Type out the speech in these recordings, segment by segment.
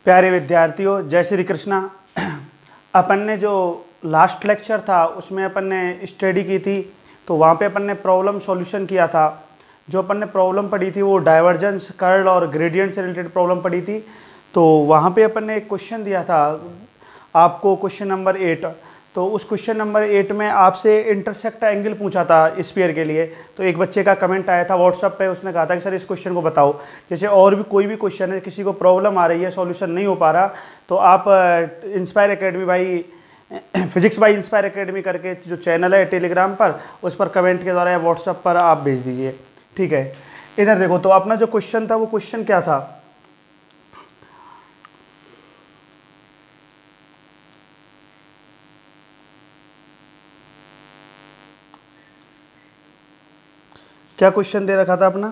प्यारे विद्यार्थियों, जय श्री कृष्णा। अपन ने जो लास्ट लेक्चर था उसमें अपन ने स्टडी की थी, तो वहाँ पे अपन ने प्रॉब्लम सॉल्यूशन किया था। जो अपन ने प्रॉब्लम पढ़ी थी वो डाइवर्जेंस, कर्ल और ग्रेडियंट से रिलेटेड प्रॉब्लम पढ़ी थी। तो वहाँ पे अपन ने एक क्वेश्चन दिया था आपको, क्वेश्चन नंबर 8। तो उस क्वेश्चन नंबर 8 में आपसे इंटरसेक्ट एंगल पूछा था स्फीयर के लिए। तो एक बच्चे का कमेंट आया था व्हाट्सएप पे, उसने कहा था कि सर इस क्वेश्चन को बताओ। जैसे और भी कोई भी क्वेश्चन है, किसी को प्रॉब्लम आ रही है, सॉल्यूशन नहीं हो पा रहा, तो आप इंस्पायर एकेडमी भाई फिजिक्स बाई इंस्पायर एकेडमी करके जो चैनल है टेलीग्राम पर, उस पर कमेंट के द्वारा या व्हाट्सएप पर आप भेज दीजिए, ठीक है। इधर देखो, तो अपना जो क्वेश्चन था वो क्वेश्चन क्या था, क्या क्वेश्चन दे रखा था अपना,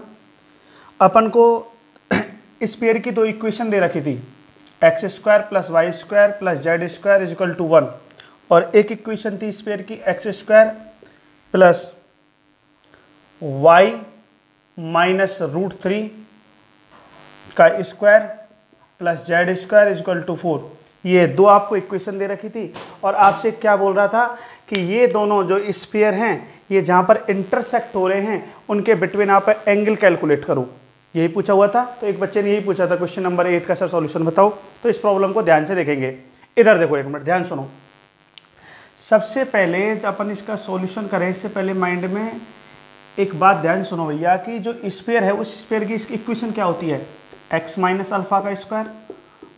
अपन को स्फीयर की दो इक्वेशन दे रखी थी, x square plus y square plus z square is equal to 1, और एक इक्वेशन थी स्फीयर की x square plus y minus root 3 का square plus z square is equal to 4। ये दो आपको इक्वेशन दे रखी थी, और आपसे क्या बोल रहा था कि ये दोनों जो स्फीयर हैं, ये जहाँ पर इंटरसेक्ट हो रहे हैं उनके बिटवीन आप एंगल कैलकुलेट करो, यही पूछा हुआ था। तो एक बच्चे ने यही पूछा था क्वेश्चन नंबर 8 का, सर सॉल्यूशन बताओ। तो इस प्रॉब्लम को ध्यान से देखेंगे। इधर देखो, एक मिनट ध्यान सुनो। सबसे पहले जब अपन इसका सॉल्यूशन करें, इससे पहले माइंड में एक बात ध्यान सुनो भैया, कि जो स्फीयर है उस स्फीयर की इसकी इक्वेशन क्या होती है, एक्स माइनस अल्फा का स्क्वायर,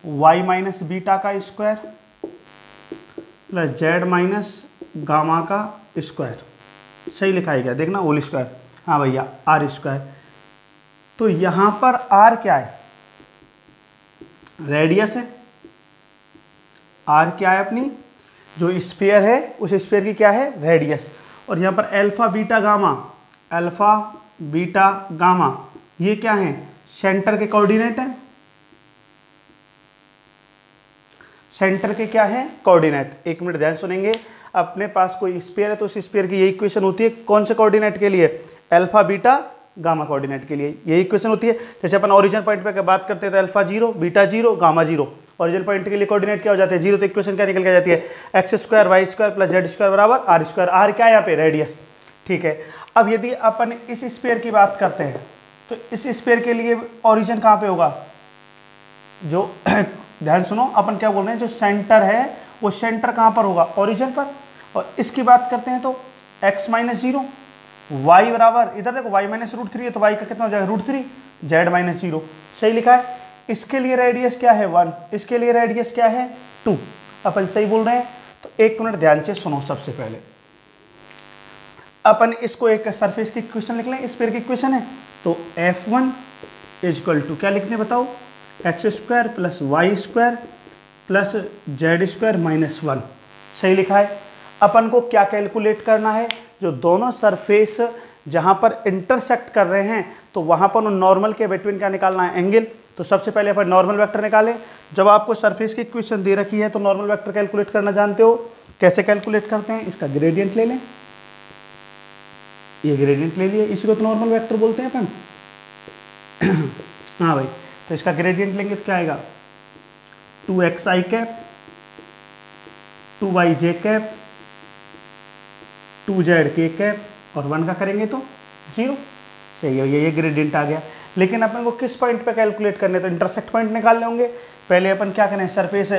वाई माइनस बीटा का square plus Z minus gamma का स्क्वायर। सही लिखा है क्या, देखना, होल स्क्वायर, हाँ भैया, आर स्क्वायर। तो यहां पर आर क्या है, रेडियस है। आर क्या है, अपनी जो स्फीयर है उस स्फीयर की क्या है, रेडियस। और यहां पर alpha beta gamma, alpha beta gamma ये क्या है, सेंटर के कोऑर्डिनेट है। सेंटर के क्या है, कोऑर्डिनेट। एक मिनट ध्यान सुनेंगे। अपने पास कोई स्फीयर है तो उस स्फीयर की ये इक्वेशन होती है, कौन से कोऑर्डिनेट के लिए, अल्फा बीटा गामा कोऑर्डिनेट के लिए ये इक्वेशन होती है। जैसे अपन ओरिजिन पॉइंट पे बात करते हैं तो alpha 0, beta 0, gamma 0। Origin point के लिए कोऑर्डिनेट क्या हो जाते हैं, 0। तो इक्वेशन क्या निकल के जाती है, x square y square plus z square बराबर आर स्क्वायर। आर क्या है यहाँ पे, रेडियस, ठीक है। अब यदि अपन इस स्फीयर की बात करते हैं तो इस स्फीयर के लिए ओरिजिन कहाँ पे होगा, जो ध्यान सुनो, अपन क्या बोल रहे हैं, जो सेंटर है वो सेंटर कहाँ पर होगा, ओरिजिन पर। और इसकी बात करते हैं तो x माइनस 0, वाई बराबर, इधर देखो y माइनस रूट 3 है, तो y का कितना हो जाएगा, रूट 3, जेड माइनस 0। सही लिखा है। इसके लिए रेडियस क्या है, 1, इसके लिए रेडियस क्या है, 2। अपन सही बोल रहे हैं। तो एक मिनट ध्यान से सुनो। सबसे पहले अपन इसको एक सरफेस की इक्वेशन लिख लें, स्फीयर की इक्वेशन है। तो F1 इज इक्वल टू क्या लिखने बताओ, x square plus y square plus z square minus 1। सही लिखा है। अपन को क्या कैलकुलेट करना है, जो दोनों सरफेस जहां पर इंटरसेक्ट कर रहे हैं तो वहां पर उन नॉर्मल के बिटवीन क्या निकालना है, एंगल। तो सबसे पहले अपन नॉर्मल वेक्टर निकालें। जब आपको सरफेस की इक्वेशन दे रखी है तो नॉर्मल वेक्टर कैलकुलेट करना जानते हो, कैसे कैलकुलेट करते हैं, इसका ग्रेडियंट ले लें। ये ग्रेडियंट ले लिए, इसी को तो नॉर्मल वेक्टर बोलते हैं अपन। हाँ भाई, तो इसका ग्रेडियंट लेंगे तो क्या आएगा, 2xi cap 2yj cap 2zk cap और 1 का करेंगे तो 0। सही है, ये ग्रेडियंट आ गया। लेकिन अपन को किस पॉइंट पे कैलकुलेट करने, तो इंटरसेक्ट पॉइंट निकाल लेंगे। पहले अपन क्या करें, सरफेस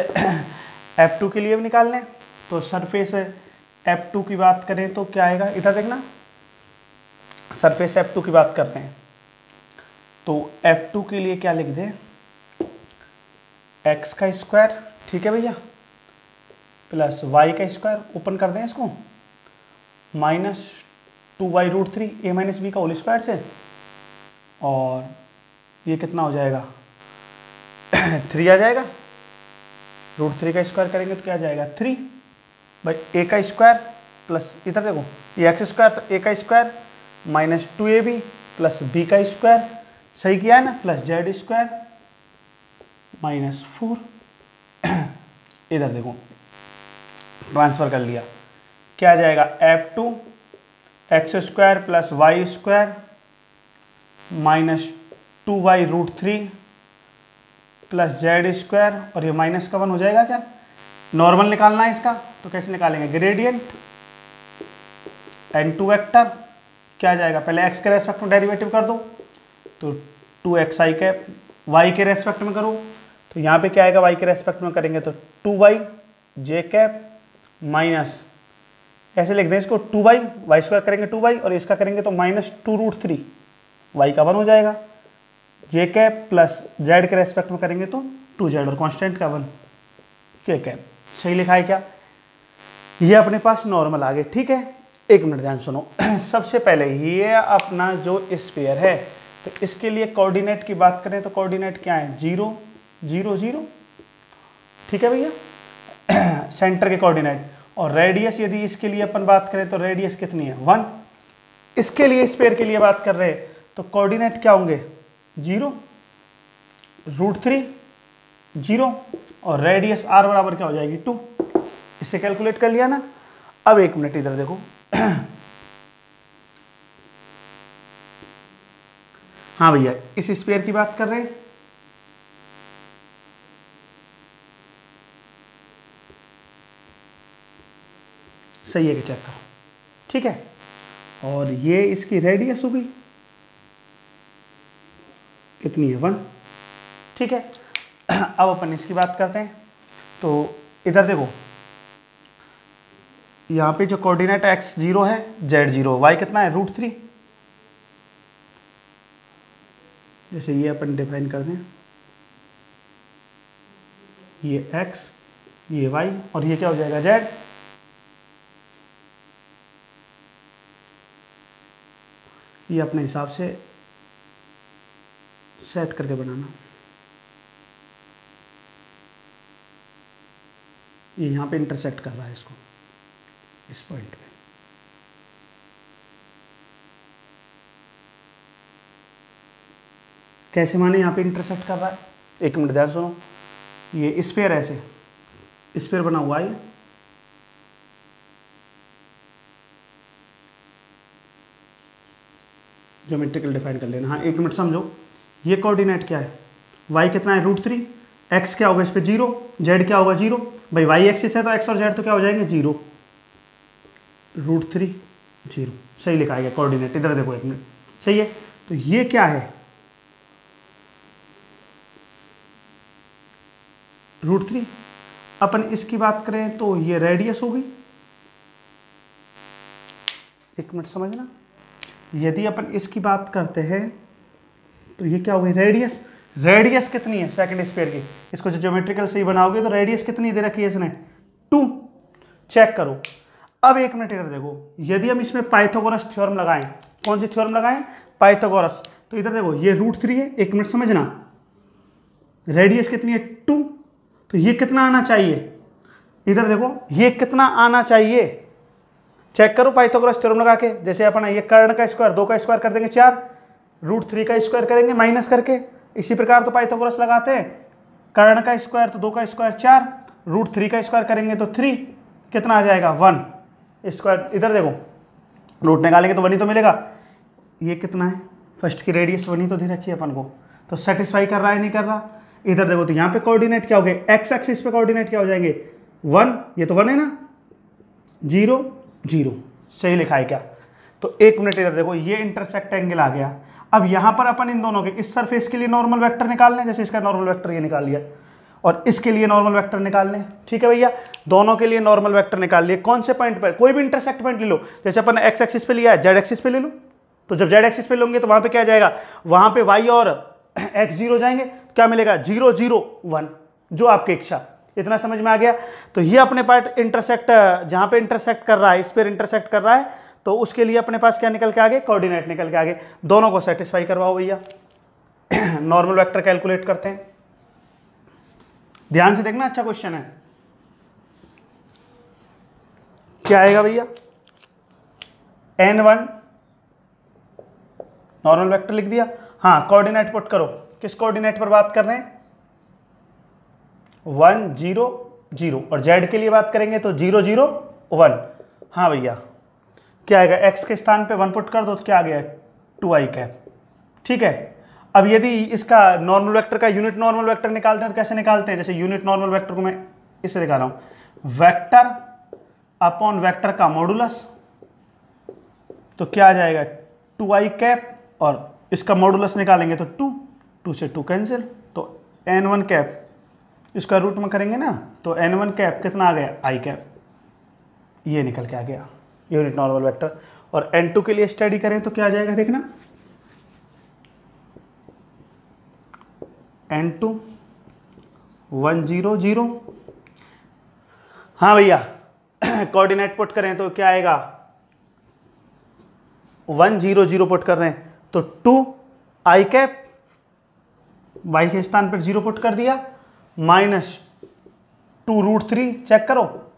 F2 के लिए भी निकाल लें। तो सरफेस F2 की बात करें तो क्या आएगा, इधर देखना, सरफेस F2 की बात करते हैं तो F2 के लिए क्या लिख दें, x का स्क्वायर, ठीक है भैया, प्लस y का स्क्वायर, ओपन कर दें इसको, minus 2y root 3 a minus b का होल स्क्वायर से, और ये कितना हो जाएगा 3 आ जाएगा। रूट 3 का स्क्वायर करेंगे तो क्या आ जाएगा 3 भाई, a का स्क्वायर प्लस, इधर देखो ये एक्स स्क्वायर, तो a का square minus 2ab plus b का स्क्वायर, सही किया है ना, प्लस जेड स्क्वायर माइनस 4। इधर देखो ट्रांसफर कर लिया, क्या आ जाएगा, F2 x square plus y square minus 2y root 3 plus z square और ये माइनस का 1 हो जाएगा क्या? नॉर्मल निकालना है इसका, तो कैसे निकालेंगे? ग्रेडियंट n2 वेक्टर क्या आ जाएगा? पहले x के रेस्पेक्ट में डेरिवेटिव कर दो, तो 2xi कैप, y के रेस्पेक्ट में करो तो यहाँ पे क्या आएगा? y के रेस्पेक्ट में करेंगे तो 2y j कैप माइनस, ऐसे लिख दें इसको 2y, y स्क्वायर करेंगे 2y और इसका करेंगे तो माइनस 2√3, y का 1 हो जाएगा, j कैप प्लस z के रेस्पेक्ट में करेंगे तो 2z और कांस्टेंट का 1 k कैप। सही लिखा है क्या? ये अपने पास नॉर्मल आ गए। ठीक है, एक मिनट ध्यान सुनो। सबसे पहले ये अपना जो स्फीयर है, तो इसके लिए कोऑर्डिनेट की बात करें तो कोऑर्डिनेट क्या है? 0 0 0। ठीक है भैया, सेंटर के कोऑर्डिनेट। और रेडियस यदि इसके लिए अपन बात करें तो रेडियस कितनी है? 1। इसके लिए स्फीयर के लिए बात कर रहे हैं तो कोऑर्डिनेट क्या होंगे? 0 √3 0 और रेडियस r बराबर क्या हो जाएगी? 2। इससे कैलकुलेट कर लिया ना। अब एक मिनट इधर देखो, हाँ भैया इस स्फीयर की बात कर रहे हैं। सही है कि चेक करो। ठीक है, और ये इसकी रेडियस होगी कितनी है? 1। ठीक है, अब अपन इसकी बात करते हैं। तो इधर देखो, यहाँ पे जो कोऑर्डिनेट x 0 है, z 0, y कितना है? √3। जैसे ये अपन डिफाइन कर दें, ये x, ये y और ये क्या हो जाएगा? z। ये अपने हिसाब से सेट करके बनाना। ये यहाँ पे इंटरसेक्ट कर रहा है इसको, इस पॉइंट पे। कैसे माने यहाँ पे इंटरसेक्ट कर रहा है? एक मिनट ध्यान सुनो, ये स्फीयर ऐसे स्फीयर बना हुआ है, ज्योमेट्रिकल डिफाइन कर लेना। हाँ एक मिनट समझो, ये कोऑर्डिनेट क्या है? y कितना है? √3, x क्या होगा इस पे? 0, z क्या होगा? 0। भाई y एक्सिस है तो x और z तो क्या हो जाएंगे? 0 √3 0। सही लिखा है कोऑर्डिनेट। इधर देखो एक मिनट, सही है। तो ये क्या है? √3। अपन इसकी बात करें तो ये रेडियस होगी। एक मिनट समझना, यदि अपन इसकी बात करते हैं तो ये क्या होगी? रेडियस। रेडियस कितनी है सेकंड स्फीयर की? इसको जो ज्योमेट्रिकल सही बनाओगे तो रेडियस कितनी दे रखी है इसने? 2। चेक करो। अब एक मिनट इधर देखो, यदि हम इसमें पाइथागोरस थ्योरम लगाएं, कौन सी थ्योरम लगाएं? पाइथागोरस। तो इधर देखो ये √3 है, एक मिनट समझना, रेडियस कितनी है? 2। तो ये कितना आना चाहिए? इधर देखो ये कितना आना चाहिए? चेक करो पाइथागोरस थ्योरम लगा के। जैसे अपन ये कर्ण का स्क्वायर, 2 का स्क्वायर कर देंगे 4, √3 का स्क्वायर करेंगे माइनस करके। इसी प्रकार तो पाइथागोरस लगाते हैं, कर्ण का स्क्वायर तो 2 का स्क्वायर 4, √3 का स्क्वायर करेंगे तो 3, कितना आ जाएगा? 1 स्क्वायर। इधर देखो रूट निकालेंगे तो 1 ही तो मिलेगा। ये कितना है? फर्स्ट की रेडियस 1 ही तो दे रखी है अपन को, तो सेटिस्फाई कर रहा है नहीं कर रहा? इधर देखो तो यहाँ पे कोऑर्डिनेट क्या हो गए? एक्स एक्सिस पे कोऑर्डिनेट क्या हो जाएंगे? 1, ये तो 1 है ना, 0 0। सही लिखा है क्या? तो एक मिनट इधर देखो, ये इंटरसेक्ट एंगल आ गया। अब यहाँ पर अपन इन दोनों के इस सरफेस के लिए नॉर्मल वेक्टर निकाल लें। जैसे इसका नॉर्मल वेक्टर ये निकाल लिया और इसके लिए नॉर्मल वेक्टर निकाल लें। ठीक है भैया, दोनों के लिए नॉर्मल वेक्टर निकाल लिए। कौन से पॉइंट पर? कोई भी इंटरसेक्ट पॉइंट ले लो। जैसे अपन एक्स एक्सिस पे लिया है, जेड एक्सिस पे ले लो। तो जब जेड एक्सिस पे लोगे तो वहां पे क्या जाएगा? वहां पे वाई और एक्स 0 जाएंगे, क्या मिलेगा? 0 0 1, जो आपकी इच्छा। इतना समझ में आ गया? तो ये अपने पार्ट इंटरसेक्ट, जहां पे इंटरसेक्ट कर रहा है, इस पर इंटरसेक्ट कर रहा है, तो उसके लिए अपने पास क्या निकल के आगे? कोऑर्डिनेट निकल के आगे। दोनों को सेटिस्फाई करवाओ भैया। नॉर्मल वेक्टर कैलकुलेट करते हैं, ध्यान से देखना, अच्छा क्वेश्चन है। क्या आएगा भैया? n1 नॉर्मल वेक्टर लिख दिया। हाँ कोऑर्डिनेट पुट करो। किस कोऑर्डिनेट पर बात कर रहे हैं? 1 0 0 और z के लिए बात करेंगे तो 0 0 1। हाँ भैया, क्या आएगा? x के स्थान पे 1 पुट कर दो तो क्या आ गया? 2i cap. ठीक है, अब यदि इसका नॉर्मल वेक्टर का यूनिट नॉर्मल वेक्टर निकालते हैं तो कैसे निकालते हैं? जैसे यूनिट नॉर्मल वेक्टर को मैं इससे दिखा रहा हूं, वेक्टर अपॉन वेक्टर का मॉडुलस, तो क्या आ जाएगा 2i कैप, और इसका मॉडुलस निकालेंगे तो 2 से 2 कैंसिल, तो n1 कैप इसका रूट में करेंगे ना, तो n1 कैप कितना आ गया i कैप, ये निकल के आ गया यूनिट नॉर्मल वेक्टर। और n2 के लिए स्टडी करें तो क्या आ जाएगा देखना, n2 1 0 0, हाँ भैया कोऑर्डिनेट पुट करें तो क्या आएगा 1 0 0 पुट कर रहे हैं तो 2i कैप, y के स्थान पर 0 पुट कर दिया, -2√3 चेक करो,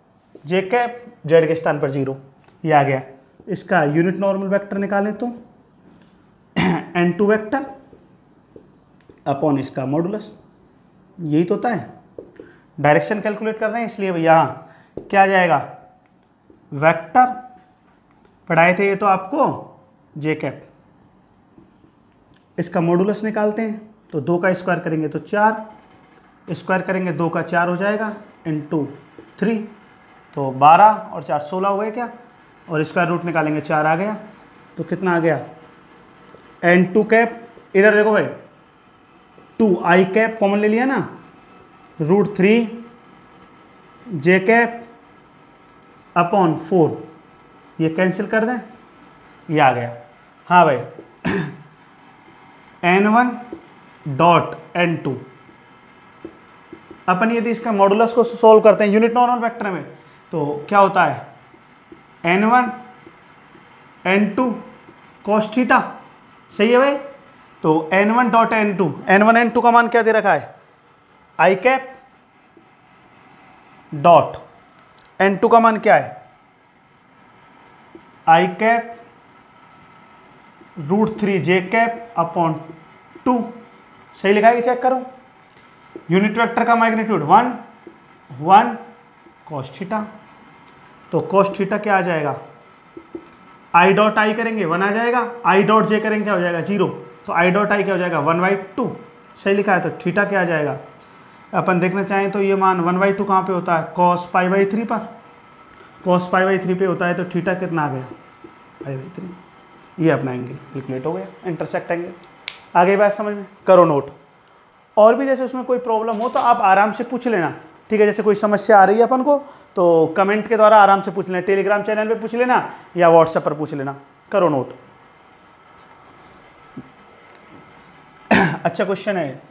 j कैप z के स्थान पर 0, ये आ गया। इसका यूनिट नॉर्मल वेक्टर निकालें तो n2 वेक्टर अपॉन इसका मॉडुलस, यही तो होता है। डायरेक्शन कैलकुलेट कर रहे हैं इसलिए भैया यहाँ क्या आ जाएगा, वेक्टर पढ़ाए थे ये तो आपको j कैप, इसका मॉडुलस निकालते हैं तो 2 का स्क्वायर करेंगे तो 4, स्क्वायर करेंगे 2 का 4 हो जाएगा इंटू 3, तो 12 और 4 16 हो गए क्या, और स्क्वायर रूट निकालेंगे 4 आ गया, तो कितना आ गया n2 कैप, इधर देखो भाई 2i कैप कॉमन ले लिया ना, √3 j कैप अपॉन 4, ये कैंसिल कर दें, ये आ गया। हाँ भाई n1 डॉट n2, अपन यदि इसका मॉडुलस को सॉल्व करते हैं यूनिट नॉर्मल वेक्टर में तो क्या होता है n1 n2 cos थीटा, सही है भाई। तो n1 dot n2, n1 n2 का मान क्या दे रखा है i कैप, डॉट n2 का मान क्या है i cap √3 j cap upon 2, सही लिखा है कि चेक करो। यूनिट वेक्टर का मैग्नीट्यूड 1 1 cos थीटा, तो cos थीटा क्या आ जाएगा, i डॉट i करेंगे 1 आ जाएगा, i डॉट j करेंगे क्या हो जाएगा 0, तो i डॉट i क्या हो जाएगा 1/2, सही लिखा है। तो थीटा क्या आ जाएगा, अपन देखना चाहें तो ये मान 1/2 कहाँ पे होता है, cos π/3 पर, cos π/3 पे होता है, तो थीटा कितना आ गया π/3, ये अपना एंगल कैलकुलेट हो गया, इंटरसेक्ट एंगल। आ गई बात समझ में, करो नोट। और भी जैसे उसमें कोई प्रॉब्लम हो तो आप आराम से पूछ लेना, ठीक है। जैसे कोई समस्या आ रही है अपन को तो कमेंट के द्वारा आराम से पूछ लेना, टेलीग्राम चैनल पे पूछ लेना या व्हाट्सएप पर पूछ लेना, करो नोट। अच्छा क्वेश्चन है,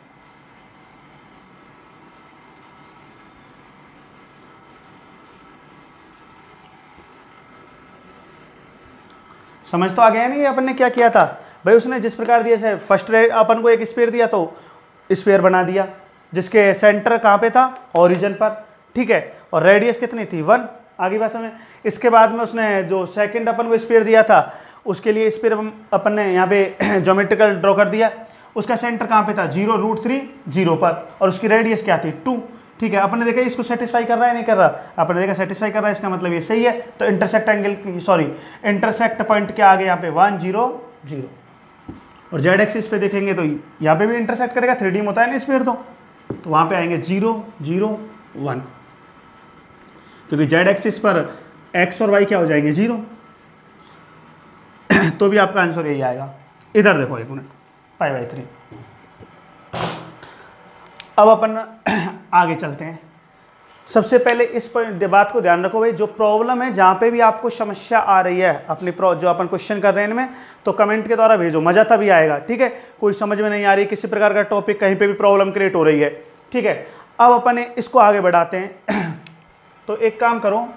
समझ तो आ गया नहीं अपन ने क्या किया था भाई। उसने जिस प्रकार दिया है, फर्स्ट अपन को एक स्फीयर दिया तो स्फीयर बना दिया जिसके सेंटर कहाँ पे था, ओरिजिन पर, ठीक है, और रेडियस कितनी थी 1, आगे बात समझ। इसके बाद में उसने जो सेकंड अपन को स्फीयर दिया था उसके लिए स्फीयर अपन ने यहाँ पे ज्योमेट्रिकल ड्रॉ कर दिया, उसका सेंटर कहाँ पे था 0√3 0 पर, और उसकी रेडियस क्या थी 2, ठीक है। अपन ने देखा इसको सेटिस्फाई कर रहा है नहीं कर रहा, अपन ने देखा सेटिस्फाई कर रहा है, इसका मतलब ये सही है। तो इंटरसेक्ट एंगल इंटरसेक्ट पॉइंट क्या आ गया यहाँ पे 1 0 0, और जेड एक्सिस पे देखेंगे तो यहाँ पे भी इंटरसेक्ट करेगा, 3D में होता है ना स्फीयर, तो वहाँ पे आएंगे 0 0 1, क्योंकि जेड एक्सिस पर एक्स और वाई क्या हो जाएंगे 0, तो भी आपका आंसर यही आएगा। इधर देखो एक मिनट, π/3। अब अपन आगे चलते हैं। सबसे पहले इस बात को ध्यान रखो भाई, जो प्रॉब्लम है जहाँ पे भी आपको समस्या आ रही है अपनी जो अपन क्वेश्चन कर रहे हैं इनमें, तो कमेंट के द्वारा भेजो, मजा तभी आएगा, ठीक है। कोई समझ में नहीं आ रही, किसी प्रकार का टॉपिक कहीं पे भी प्रॉब्लम क्रिएट हो रही है, ठीक है। अब अपन इसको आगे बढ़ाते हैं। तो एक काम करो,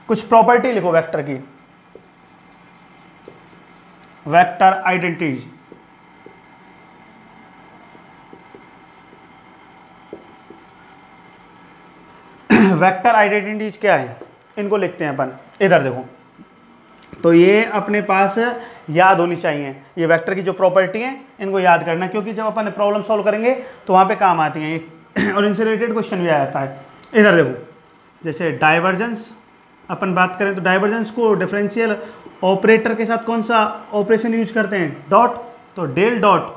कुछ प्रॉपर्टी लिखो वेक्टर की, वेक्टर आइडेंटिटीज। वेक्टर आइडेंटिटीज क्या है, इनको लिखते हैं अपन। इधर देखो, तो ये अपने पास याद होनी चाहिए, ये वेक्टर की जो प्रॉपर्टी है इनको याद करना, क्योंकि जब अपन प्रॉब्लम सॉल्व करेंगे तो वहाँ पे काम आती हैं और इनसे रिलेटेड क्वेश्चन भी आ जाता है। इधर देखो, जैसे डाइवर्जेंस अपन बात करें तो डाइवर्जेंस को डिफरेंशियल ऑपरेटर के साथ कौन सा ऑपरेशन यूज करते हैं, डॉट। तो डेल डॉट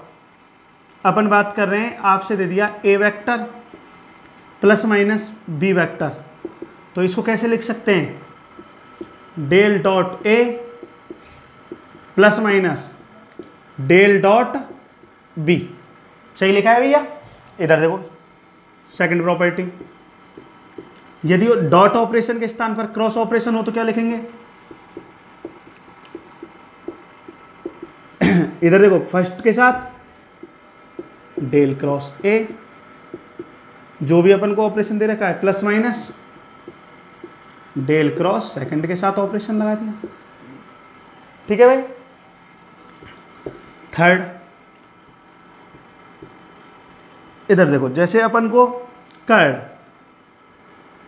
अपन बात कर रहे हैं, आपसे दे दिया A vector plus minus B vector, तो इसको कैसे लिख सकते हैं, del dot A plus minus del dot B. सही लिखा है भैया। इधर देखो सेकंड प्रॉपर्टी, यदि डॉट ऑपरेशन के स्थान पर क्रॉस ऑपरेशन हो तो क्या लिखेंगे, इधर देखो फर्स्ट के साथ डेल क्रॉस ए, जो भी अपन को ऑपरेशन दे रखा है, plus minus del cross second के साथ ऑपरेशन लगा दिया। ठीक है भाई। थर्ड, इधर देखो जैसे अपन को कर्ल,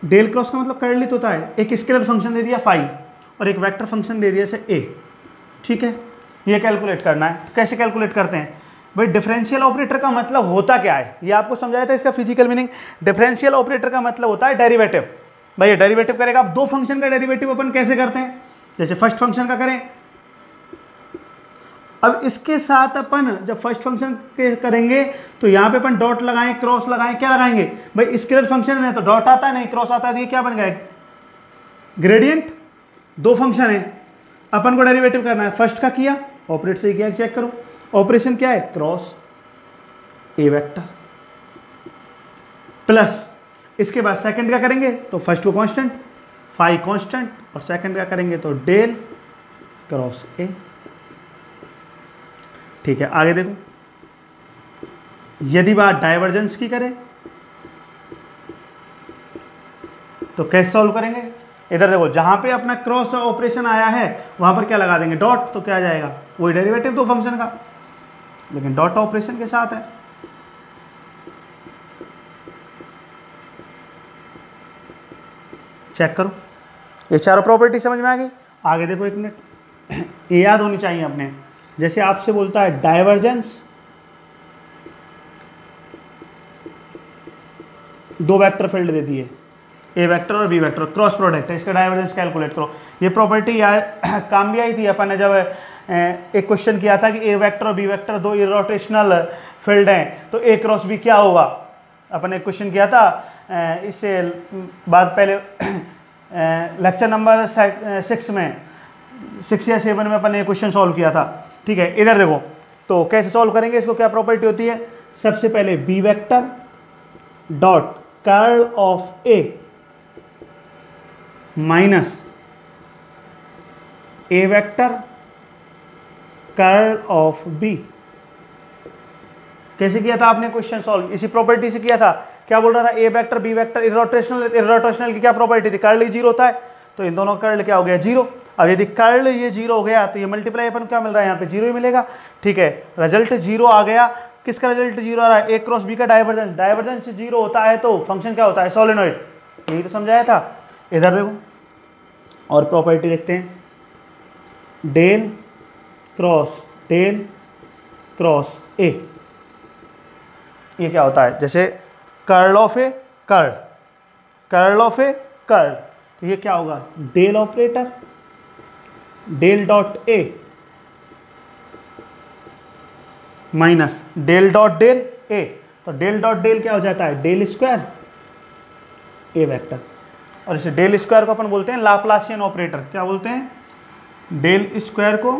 डेल क्रॉस का मतलब कर्लित होता है, एक स्केलर फंक्शन दे दिया फाई और एक वेक्टर फंक्शन दे दिया जैसे ए। ठीक है, ये कैलकुलेट करना है। तो कैसे कैलकुलेट करते हैं भाई, डिफरेंशियल ऑपरेटर का मतलब होता क्या है, ये आपको समझाया था इसका फिजिकल मीनिंग। डिफरेंशियल ऑपरेटर का मतलब होता है डेरिवेटिव। भाई डेरिवेटिव करेगा, आप दो फंक्शन का डेरिवेटिव अपन कैसे करते हैं, जैसे फर्स्ट फंक्शन का करें, अब इसके साथ अपन जब फर्स्ट फंक्शन के करेंगे तो यहाँ पे अपन डॉट लगाएं, क्रॉस लगाएं, क्या लगाएंगे भाई, स्केलर फंक्शन है तो डॉट आता है, नहीं क्रॉस आता है, तो ये क्या बन गया, ग्रेडियंट। दो फंक्शन है, अपन को डेरिवेटिव करना है, फर्स्ट का किया, ऑपरेट से किया, चेक करो ऑपरेशन क्या है, क्रॉस ए वेक्टर, प्लस इसके बाद सेकंड का करेंगे तो फर्स्ट को कांस्टेंट, फाई कांस्टेंट, और सेकंड का करेंगे तो डेल क्रॉस ए। ठीक है, आगे देखो, यदि बात डाइवर्जेंस की करें तो कैसे सॉल्व करेंगे, इधर देखो जहां पे अपना क्रॉस ऑपरेशन आया है वहां पर क्या लगा देंगे, डॉट, तो क्या आ जाएगा, वही डेरिवेटिव दो फंक्शन का, लेकिन डॉट ऑपरेशन के साथ है। चेक करो, ये चारों प्रॉपर्टी समझ में आ गई। आगे देखो एक मिनट, ये याद होनी चाहिए अपने, जैसे आपसे बोलता है डाइवर्जेंस, दो वेक्टर फील्ड दे दिए, ए वेक्टर और बी वेक्टर, क्रॉस प्रोडक्ट है, इसका डाइवर्जेंस कैलकुलेट करो। ये प्रॉपर्टी यार काम भी आई थी, अपन ने जब एक क्वेश्चन किया था कि ए वेक्टर और बी वेक्टर दो इरोटेशनल फील्ड हैं तो ए क्रॉस बी क्या होगा, अपन ने एक क्वेश्चन किया था इससे बाद, पहले लेक्चर नंबर 6 में, 6 या 7 में अपन ने क्वेश्चन सॉल्व किया था। ठीक है, इधर देखो तो कैसे सॉल्व करेंगे इसको, क्या प्रॉपर्टी होती है, सबसे पहले b vector dot curl of a minus a vector curl of b. कैसे किया था आपने क्वेश्चन सॉल्व, इसी प्रॉपर्टी से किया था। क्या बोल रहा था, ए वेक्टर बी वेक्टर इररोटेशनल की क्या प्रॉपर्टी थी, कर्ल ही जीरो होता है, तो इन दोनों कर्ल क्या हो गया, जीरो। अब यदि कर्ल ये जीरो हो गया तो ये मल्टीप्लाई अपन क्या मिल रहा है, यहाँ पे जीरो ही मिलेगा। ठीक है, रिजल्ट जीरो आ गया, किसका रिजल्ट जीरो आ रहा है, ए क्रॉस बी का डाइवर्जेंस, डाइवर्जेंस जीरो होता है तो फंक्शन क्या होता है, सोलेनॉइड, यही तो समझाया था। इधर देखो और प्रॉपर्टी देखते हैं, डेल क्रॉस ए, ये क्या होता है, जैसे curl of A curl of A curl, तो ये क्या होगा, del operator del dot A minus del dot del A, तो डेल डॉट डेल क्या हो जाता है, डेल स्क्वायर ए वेक्टर, और इसे डेल स्क्वायर को अपन बोलते हैं लाप्लासियन ऑपरेटर। क्या बोलते हैं, डेल स्क्वायर को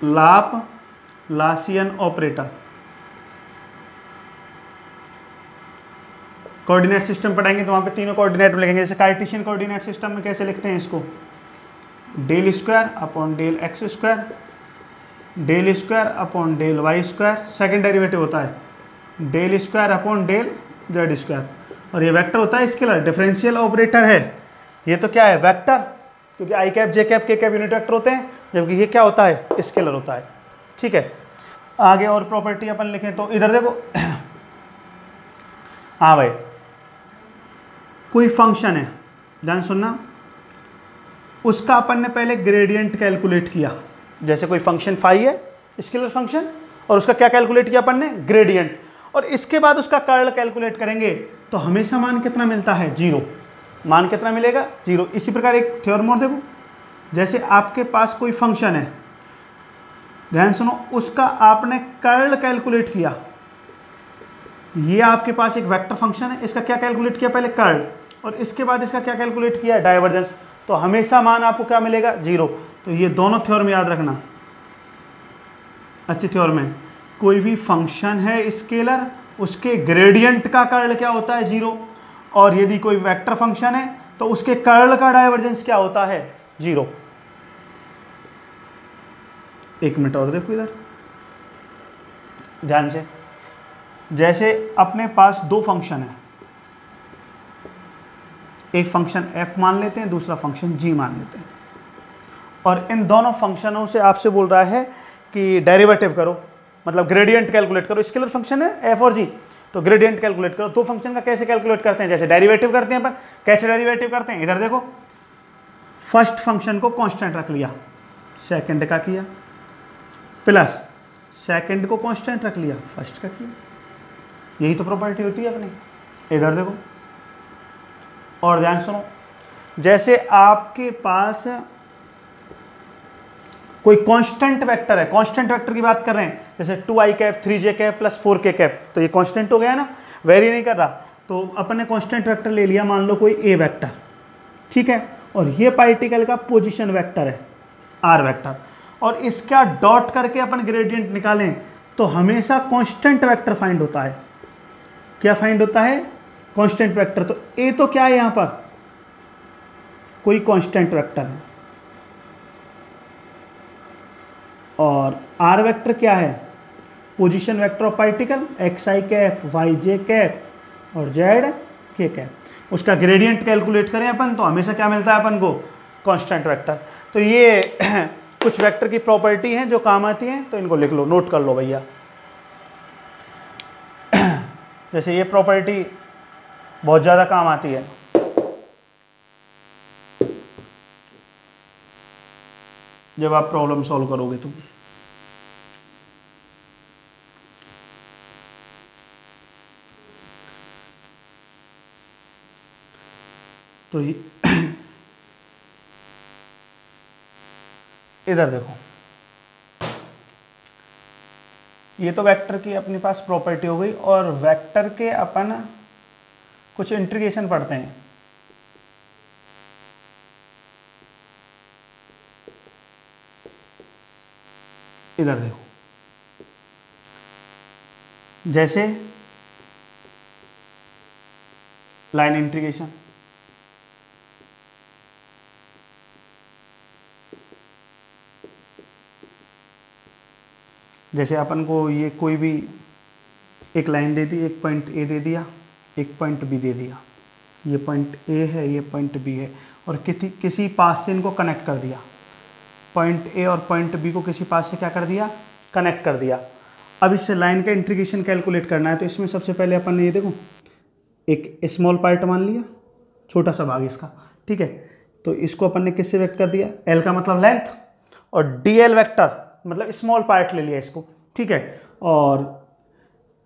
लाप्लासियन ऑपरेटर। कोऑर्डिनेट सिस्टम पढ़ाएंगे तो वहाँ पे तीनों कोऑर्डिनेट में लिखेंगे, जैसे कार्टेशियन कोऑर्डिनेट सिस्टम में कैसे लिखते हैं इसको, del square upon del x square, del square upon del y square, second derivative होता है del square upon del z square, और ये वेक्टर होता है स्केलर, डिफरेंशियल ऑपरेटर है। ये तो क्या है, वेक्टर, क्योंकि आई कैप जे कैप के कैप यूनिट वेक्टर होते हैं, जबकि ये क्या होता है, स्केलर होता है। ठीक है, आगे और प्रॉपर्टी अपन लिखें तो इधर देखो, हाँ भाई, कोई फंक्शन है, ध्यान सुनना, उसका अपन ने पहले ग्रेडियंट कैलकुलेट किया, जैसे कोई फंक्शन फाई है स्केलर फंक्शन, और उसका क्या कैलकुलेट किया अपन ने, ग्रेडियंट, और इसके बाद उसका कर्ल कैलकुलेट करेंगे तो हमेशा मान कितना मिलता है, जीरो। मान कितना मिलेगा 0। इसी प्रकार एक थ्योरम और देखो, जैसे आपके पास कोई फंक्शन है, ध्यान सुनो, उसका आपने कर्ल कैलकुलेट किया, ये आपके पास एक वेक्टर फंक्शन है, इसका क्या कैलकुलेट किया पहले कर्ल, और इसके बाद इसका क्या कैलकुलेट किया डाइवर्जेंस, तो हमेशा मान आपको क्या मिलेगा 0। तो ये दोनों थ्योरम याद रखना, अच्छे थ्योरम है। कोई भी फंक्शन है स्केलर, उसके ग्रेडियंट का कर्ल क्या होता है 0, और यदि कोई वेक्टर फंक्शन है तो उसके कर्ल का डाइवर्जेंस क्या होता है 0। एक मिनट और देखो इधर ध्यान से, जैसे अपने पास दो फंक्शन है, एक फंक्शन f मान लेते हैं, दूसरा फंक्शन g मान लेते हैं, और इन दोनों फंक्शनों से आपसे बोल रहा है कि डेरिवेटिव करो, मतलब ग्रेडियंट कैलकुलेट करो। स्केलर फंक्शन है f और g, तो ग्रेडियंट कैलकुलेट करो। दो फंक्शन का कैसे कैलकुलेट करते हैं, जैसे डेरिवेटिव करते हैं अपन, कैसे डेरिवेटिव करते हैं, इधर देखो, फर्स्ट फंक्शन को कांस्टेंट रख लिया, सेकंड का किया, प्लस सेकंड को कांस्टेंट रख लिया, फर्स्ट का किया, यही तो प्रॉपर्टी होती है अपनी। इधर देखो और ध्यान सुनो, जैसे आपके पास कोई कांस्टेंट वेक्टर है, कांस्टेंट वेक्टर की बात कर रहे हैं, जैसे 2i cap 3j cap plus 4k cap, तो ये कांस्टेंट हो गया ना, वेरी नहीं कर रहा, तो अपन ने कांस्टेंट वेक्टर ले लिया, मान लो कोई a वेक्टर, ठीक है, और ये पार्टिकल का पोजीशन वेक्टर है r वेक्टर, और इसका डॉट करके अपन ग्रेडियंट निकालें तो हमेशा कांस्टेंट वेक्टर फाइंड होता है। क्या फाइंड होता है, कांस्टेंट वेक्टर। तो a तो क्या है, यहां पर कोई कांस्टेंट वेक्टर है, और r वेक्टर क्या है, position vector of particle xi cap yj cap और zk कैप। उसका ग्रेडियंट कैलकुलेट करें अपन तो हमेशा क्या मिलता है अपन को, कांस्टेंट वेक्टर। तो ये कुछ वेक्टर की प्रॉपर्टी हैं जो काम आती हैं, तो इनको लिख लो, नोट कर लो भैया। जैसे ये प्रॉपर्टी बहुत ज़्यादा काम आती है, जब आप प्रॉब्लम सॉल्व करोगे तो इधर देखो, ये तो वेक्टर की अपने पास प्रॉपर्टी हो गई, और वेक्टर के अपन कुछ इंटीग्रेशन पढ़ते हैं। इधर देखो, जैसे लाइन इंटीग्रेशन, जैसे अपन को ये कोई भी एक लाइन दे दी, एक पॉइंट ए दे दिया, एक पॉइंट बी दे दिया, ये पॉइंट ए है, ये पॉइंट बी है, और किसी पास से इनको कनेक्ट कर दिया, पॉइंट ए और पॉइंट बी को किसी पास से क्या कर दिया, कनेक्ट कर दिया। अब इससे लाइन का इंटीग्रेशन कैलकुलेट करना है, तो इसमें सबसे पहले अपन ने ये देखो एक स्मॉल पार्ट मान लिया, छोटा सा भाग इसका, ठीक है, तो इसको अपन ने किससे व्यक्त कर दिया, एल का मतलब लेंथ, और डी एल वैक्टर मतलब स्मॉल पार्ट ले लिया इसको, ठीक है, और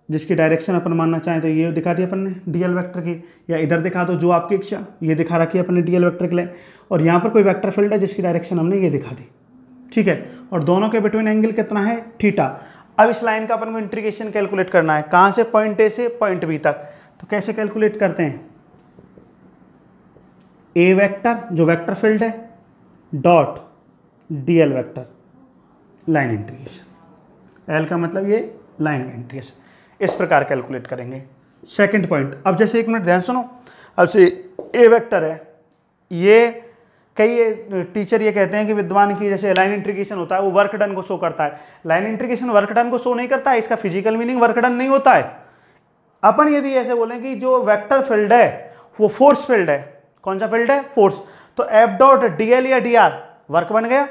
जिसकी डायरेक्शन अपन मानना चाहें तो ये दिखा दी अपन ने डीएल वेक्टर की, या इधर दिखा दो जो आपकी इच्छा, ये दिखा रखी है अपन ने डीएल वेक्टर के लिए, और यहाँ पर कोई वेक्टर फील्ड है जिसकी डायरेक्शन हमने ये दिखा दी, ठीक है, और दोनों के बिटवीन एंगल कितना है, थीटा। अब इस लाइन का अपन को इंटीग्रेशन कैलकुलेट करना है, कहाँ से, पॉइंट ए से पॉइंट बी तक, तो कैसे कैलकुलेट करते हैं, ए वेक्टर जो वेक्टर फील्ड है dot DL vector, line integration, L का मतलब ये लाइन इंटीग्रेशन, इस प्रकार कैलकुलेट करेंगे। सेकंड पॉइंट, अब जैसे एक मिनट ध्यान सुनो, अब से ए वेक्टर है, ये कई टीचर ये कहते हैं कि विद्वान की जैसे लाइन इंटीग्रेशन होता है वो वर्क डन को शो करता है, लाइन इंटीग्रेशन वर्क डन को शो नहीं करता है, इसका फिजिकल मीनिंग वर्क डन नहीं होता है। अपन यदि ऐसे बोलें कि जो वेक्टर फील्ड है वो फोर्स फील्ड है, कौन सा फील्ड है, फोर्स, तो एफ डॉट डी एल या डी आर वर्क बन गया,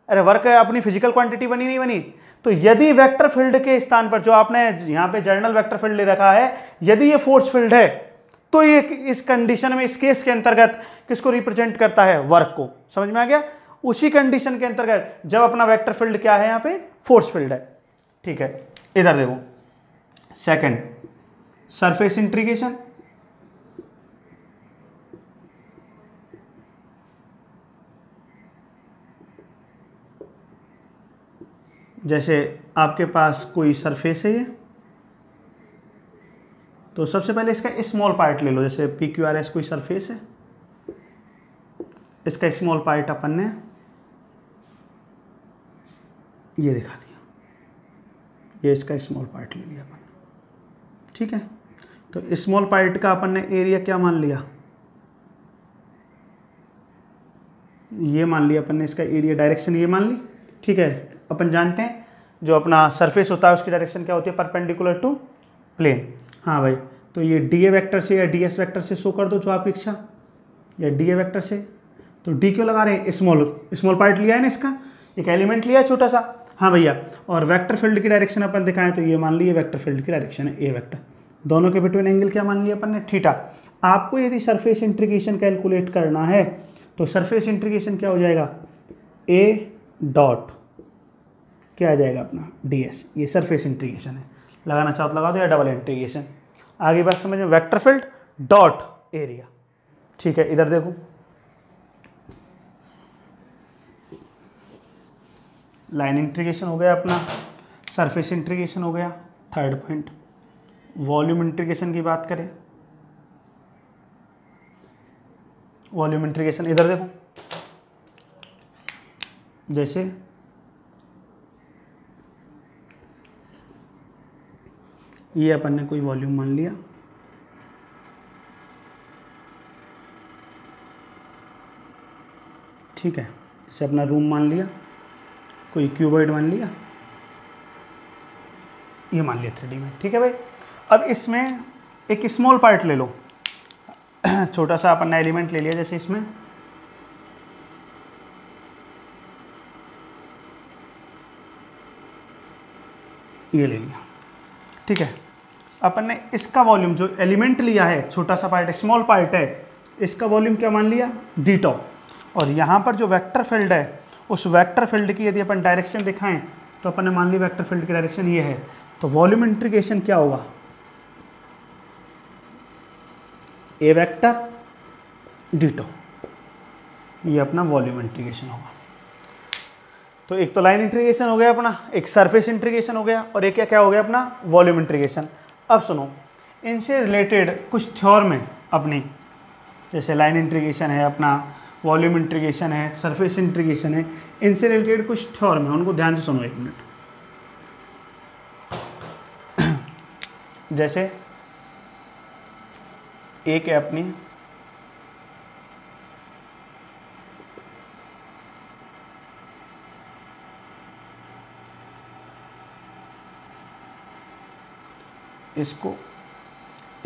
अरे वर्क अपनी फिजिकल क्वांटिटी बनी नहीं बनी। तो यदि वेक्टर फील्ड के स्थान पर जो आपने यहाँ पे जर्नल वेक्टर फील्ड ले रखा है, यदि ये फोर्स फील्ड है तो ये इस कंडीशन में, इस केस के अंतर्गत किसको रिप्रेजेंट करता है, वर्क को, समझ में आ गया। उसी कंडीशन के अंतर्गत जब अपना वेक्टर फील्ड क्या है, यहाँ पे फोर्स फील्ड है, ठीक है। इधर देखो सेकंड, सरफेस इंटीग्रेशन, जैसे आपके पास कोई सरफेस है ये, तो सबसे पहले इसका स्मॉल पार्ट ले लो। जैसे पी क्यू आर एस कोई सरफेस है, इसका स्मॉल पार्ट अपन ने ये दिखा दिया, ये इसका स्मॉल पार्ट ले लिया अपन, ठीक है। तो स्मॉल पार्ट का अपन ने एरिया क्या मान लिया, ये मान लिया अपन ने, इसका एरिया डायरेक्शन ये मान ली, ठीक है। अपन जानते हैं जो अपना सरफेस होता है उसकी डायरेक्शन क्या होती है, परपेंडिकुलर टू प्लेन। हाँ भाई, तो ये डी ए वैक्टर से या डी एस वैक्टर से शो कर दो जो आपकी इच्छा, या डी ए वैक्टर से। तो डी क्यों लगा रहे हैं, स्मॉल पार्ट लिया है ना, इसका एक एलिमेंट लिया है छोटा सा। हाँ भैया, और वेक्टर फील्ड की डायरेक्शन अपन दिखाएं तो ये मान लीजिए वेक्टर फील्ड की डायरेक्शन है ए वेक्टर। दोनों के बिटवीन एंगल क्या मान लिया अपन ने, थीटा। आपको यदि सरफेस इंटीग्रेशन कैलकुलेट करना है तो सरफेस इंटीग्रेशन क्या हो जाएगा, ए डॉट क्या आ जाएगा अपना डी एस, ये सरफेस इंटीग्रेशन है। लगाना चाहो तो लगा दो, या डबल इंटीग्रेशन। आगे बात समझ में, वेक्टर फील्ड डॉट एरिया, ठीक है। इधर देखो, लाइन इंटीग्रेशन हो गया अपना, सरफेस इंटीग्रेशन हो गया। थर्ड पॉइंट, वॉल्यूम इंटीग्रेशन की बात करें, वॉल्यूम इंटीग्रेशन इधर देखो, जैसे ये अपन ने कोई वॉल्यूम मान लिया, ठीक है। जैसे अपना रूम मान लिया, कोई क्यूबॉइड मान लिया, ये मान लिया 3D में, ठीक है भाई। अब इसमें एक स्मॉल पार्ट ले लो, छोटा सा अपन ने एलिमेंट ले लिया, जैसे इसमें ये ले लिया, ठीक है। अपन ने इसका वॉल्यूम जो एलिमेंट लिया है, छोटा सा पार्ट, स्मॉल पार्ट है, इसका वॉल्यूम क्या मान लिया, डी टॉ। और यहाँ पर जो वेक्टर फील्ड है, उस वेक्टर फील्ड की यदि अपन डायरेक्शन दिखाएं तो अपन ने मान ली वेक्टर फील्ड की डायरेक्शन ये है, तो वॉल्यूम इंटीग्रेशन क्या होगा, ए वेक्टर डी टॉ, ये अपना वॉल्यूम इंटीग्रेशन होगा। तो एक तो लाइन इंटीग्रेशन हो गया अपना, एक सरफेस इंटीग्रेशन हो गया, और एक क्या हो गया अपना वॉल्यूम इंटीग्रेशन। अब सुनो, इनसे रिलेटेड कुछ थ्योरम है अपनी, जैसे लाइन इंटीग्रेशन है अपना, वॉल्यूम इंटीग्रेशन है, सरफेस इंटीग्रेशन है, इनसे रिलेटेड कुछ थ्योरम है, उनको ध्यान से सुनो एक मिनट। जैसे एक है अपनी इसको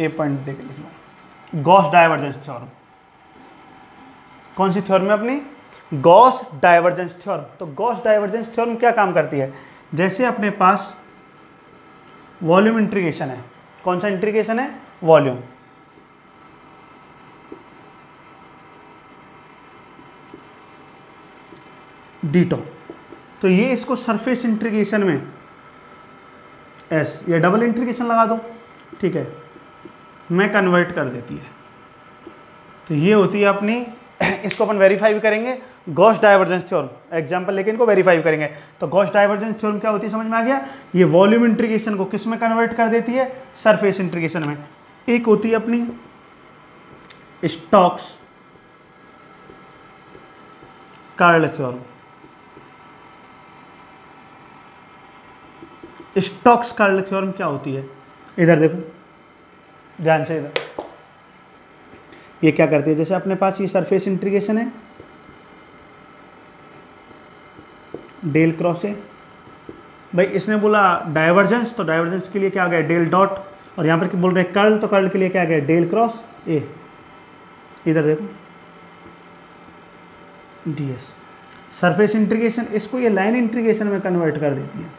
ए पॉइंट देके लिख लो, गॉस डाइवर्जेंस थ्योरम। कौन सी थ्योरम है अपनी, गॉस डाइवर्जेंस थ्योरम। तो गॉस डाइवर्जेंस थ्योरम क्या काम करती है, जैसे अपने पास वॉल्यूम इंटीग्रेशन है, कौन सा इंटीग्रेशन है, वॉल्यूम, डी टॉ। तो ये इसको सरफेस इंटीग्रेशन में एस, ये डबल इंटीग्रेशन लगा दो, ठीक है, मैं कन्वर्ट कर देती है। तो ये होती है अपनी, इसको अपन वेरीफाई भी करेंगे, गॉस डाइवर्जेंस थ्योरम, एग्जांपल लेके इनको वेरीफाई करेंगे। तो गॉस डाइवर्जेंस थ्योरम क्या होती है, समझ में आ गया। ये वॉल्यूम इंटीग्रेशन को किस में कन्वर्ट कर देती है, सरफेस इंटीग्रेशन में। एक होती है अपनी Stokes curl theorem. Stokes curl theorem क्या होती है, इधर देखो ध्यान से, इधर ये क्या करती है, जैसे अपने पास ये सरफेस इंटीग्रेशन है, डेल क्रॉस है भाई, इसने बोला डाइवर्जेंस, तो डाइवर्जेंस के लिए क्या आ गया, डेल डॉट, और यहाँ पर बोल रहे कर्ल, तो कर्ल के लिए क्या आ गया, डेल क्रॉस ए। इधर देखो डीएस, सरफेस इंटीग्रेशन, इसको ये लाइन इंटीग्रेशन में कन्वर्ट कर देती है।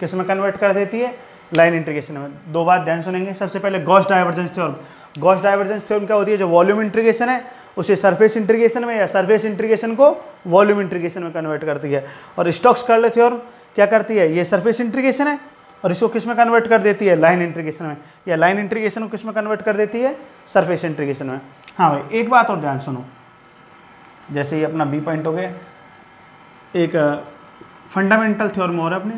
किस में कन्वर्ट कर देती है, लाइन इंटीग्रेशन में। दो बात ध्यान सुनेंगे, सबसे पहले Gauss divergence theorem. Gauss divergence theorem क्या होती है, जो वॉल्यूम इंटीग्रेशन है उसे सरफेस इंटीग्रेशन में, या सरफेस इंटीग्रेशन को वॉल्यूम इंटीग्रेशन में कन्वर्ट करती है। और स्टोक्स कर्ल थ्योरम क्या करती है, ये सरफेस इंटीग्रेशन है और इसको किस में कन्वर्ट कर देती है, लाइन इंटीग्रेशन में, या लाइन इंटीग्रेशन को किस में कन्वर्ट कर देती है, सरफेस इंटीग्रेशन में। हाँ भाई, एक बात और ध्यान सुनो, जैसे ये अपना बी पॉइंट हो गया। एक फंडामेंटल थ्योरम और है अपने,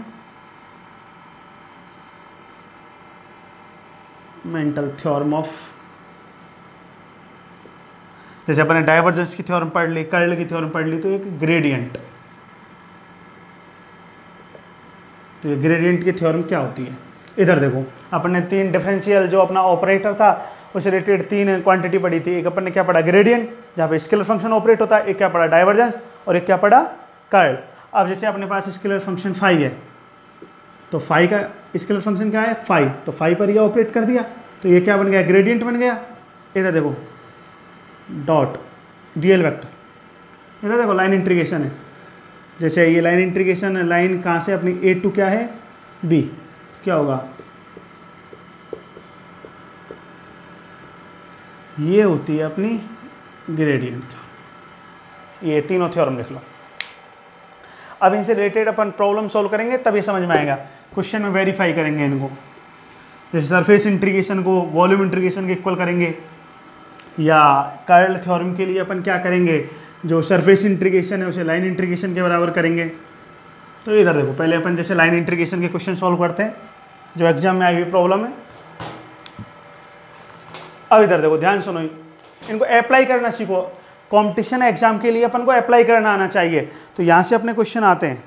मेंटल थ्योरम ऑफ, जैसे अपने डाइवर्जेंस की थ्योरम पढ़ ली, कर्ल की थ्योरम पढ़ ली, तो एक ग्रेडियंट, तो ये ग्रेडियंट की थ्योरम क्या होती है। इधर देखो अपन ने तीन डिफरेंशियल जो अपना ऑपरेटर था उससे रिलेटेड तीन क्वांटिटी पढ़ी थी। एक अपन ने क्या पढ़ा, ग्रेडियंट, जहाँ पे स्केलर फंक्शन ऑपरेट होता है। एक क्या पढ़ा, डाइवर्जेंस, और एक क्या पढ़ा, कर्ल। अब जैसे अपने पास स्केलर फंक्शन फाई है, तो फाई का स्केलर फंक्शन क्या है, फाई, तो फाई पर ये ऑपरेट कर दिया, तो ये क्या बन गया, ग्रेडियंट बन गया। इधर देखो डॉट डीएल वेक्टर, इधर देखो लाइन इंटीग्रेशन है, जैसे ये लाइन इंटीग्रेशन, लाइन कहाँ से अपनी ए टू क्या है, बी, क्या होगा, ये होती है अपनी ग्रेडियंट थ्योरम। ये तीनों थ्योरम लिख लो। अब इनसे रिलेटेड अपन प्रॉब्लम सॉल्व करेंगे तब ये समझ में आएगा, क्वेश्चन में वेरीफाई करेंगे इनको। जैसे सरफेस इंटीग्रेशन को वॉल्यूम इंटीग्रेशन के इक्वल करेंगे, या कर्ल थ्योरम के लिए अपन क्या करेंगे, जो सरफेस इंटीग्रेशन है उसे लाइन इंटीग्रेशन के बराबर करेंगे। तो इधर देखो पहले अपन जैसे लाइन इंटीग्रेशन के क्वेश्चन सॉल्व करते हैं जो एग्जाम में आई हुई प्रॉब्लम है। अब इधर देखो ध्यान सुनो, इनको अप्लाई करना सीखो। कंपटीशन एग्जाम के लिए अपन को अप्लाई करना आना चाहिए। तो यहां से अपने क्वेश्चन आते हैं,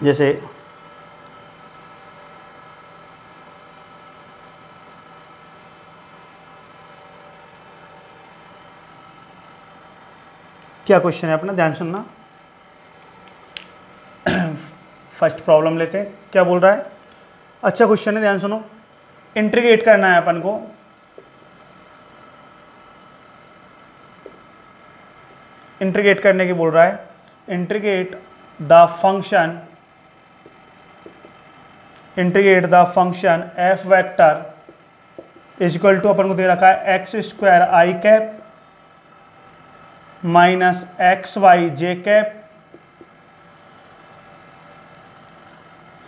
जैसे क्या क्वेश्चन है अपना, ध्यान सुनना। फर्स्ट प्रॉब्लम लेते हैं, क्या बोल रहा है, अच्छा क्वेश्चन है, ध्यान सुनो। इंटीग्रेट करना है अपन को इंटीग्रेट करने की बोल रहा है, integrate the function F vector is equal to, अपन को दे रखा है x square I cap minus x Y J cap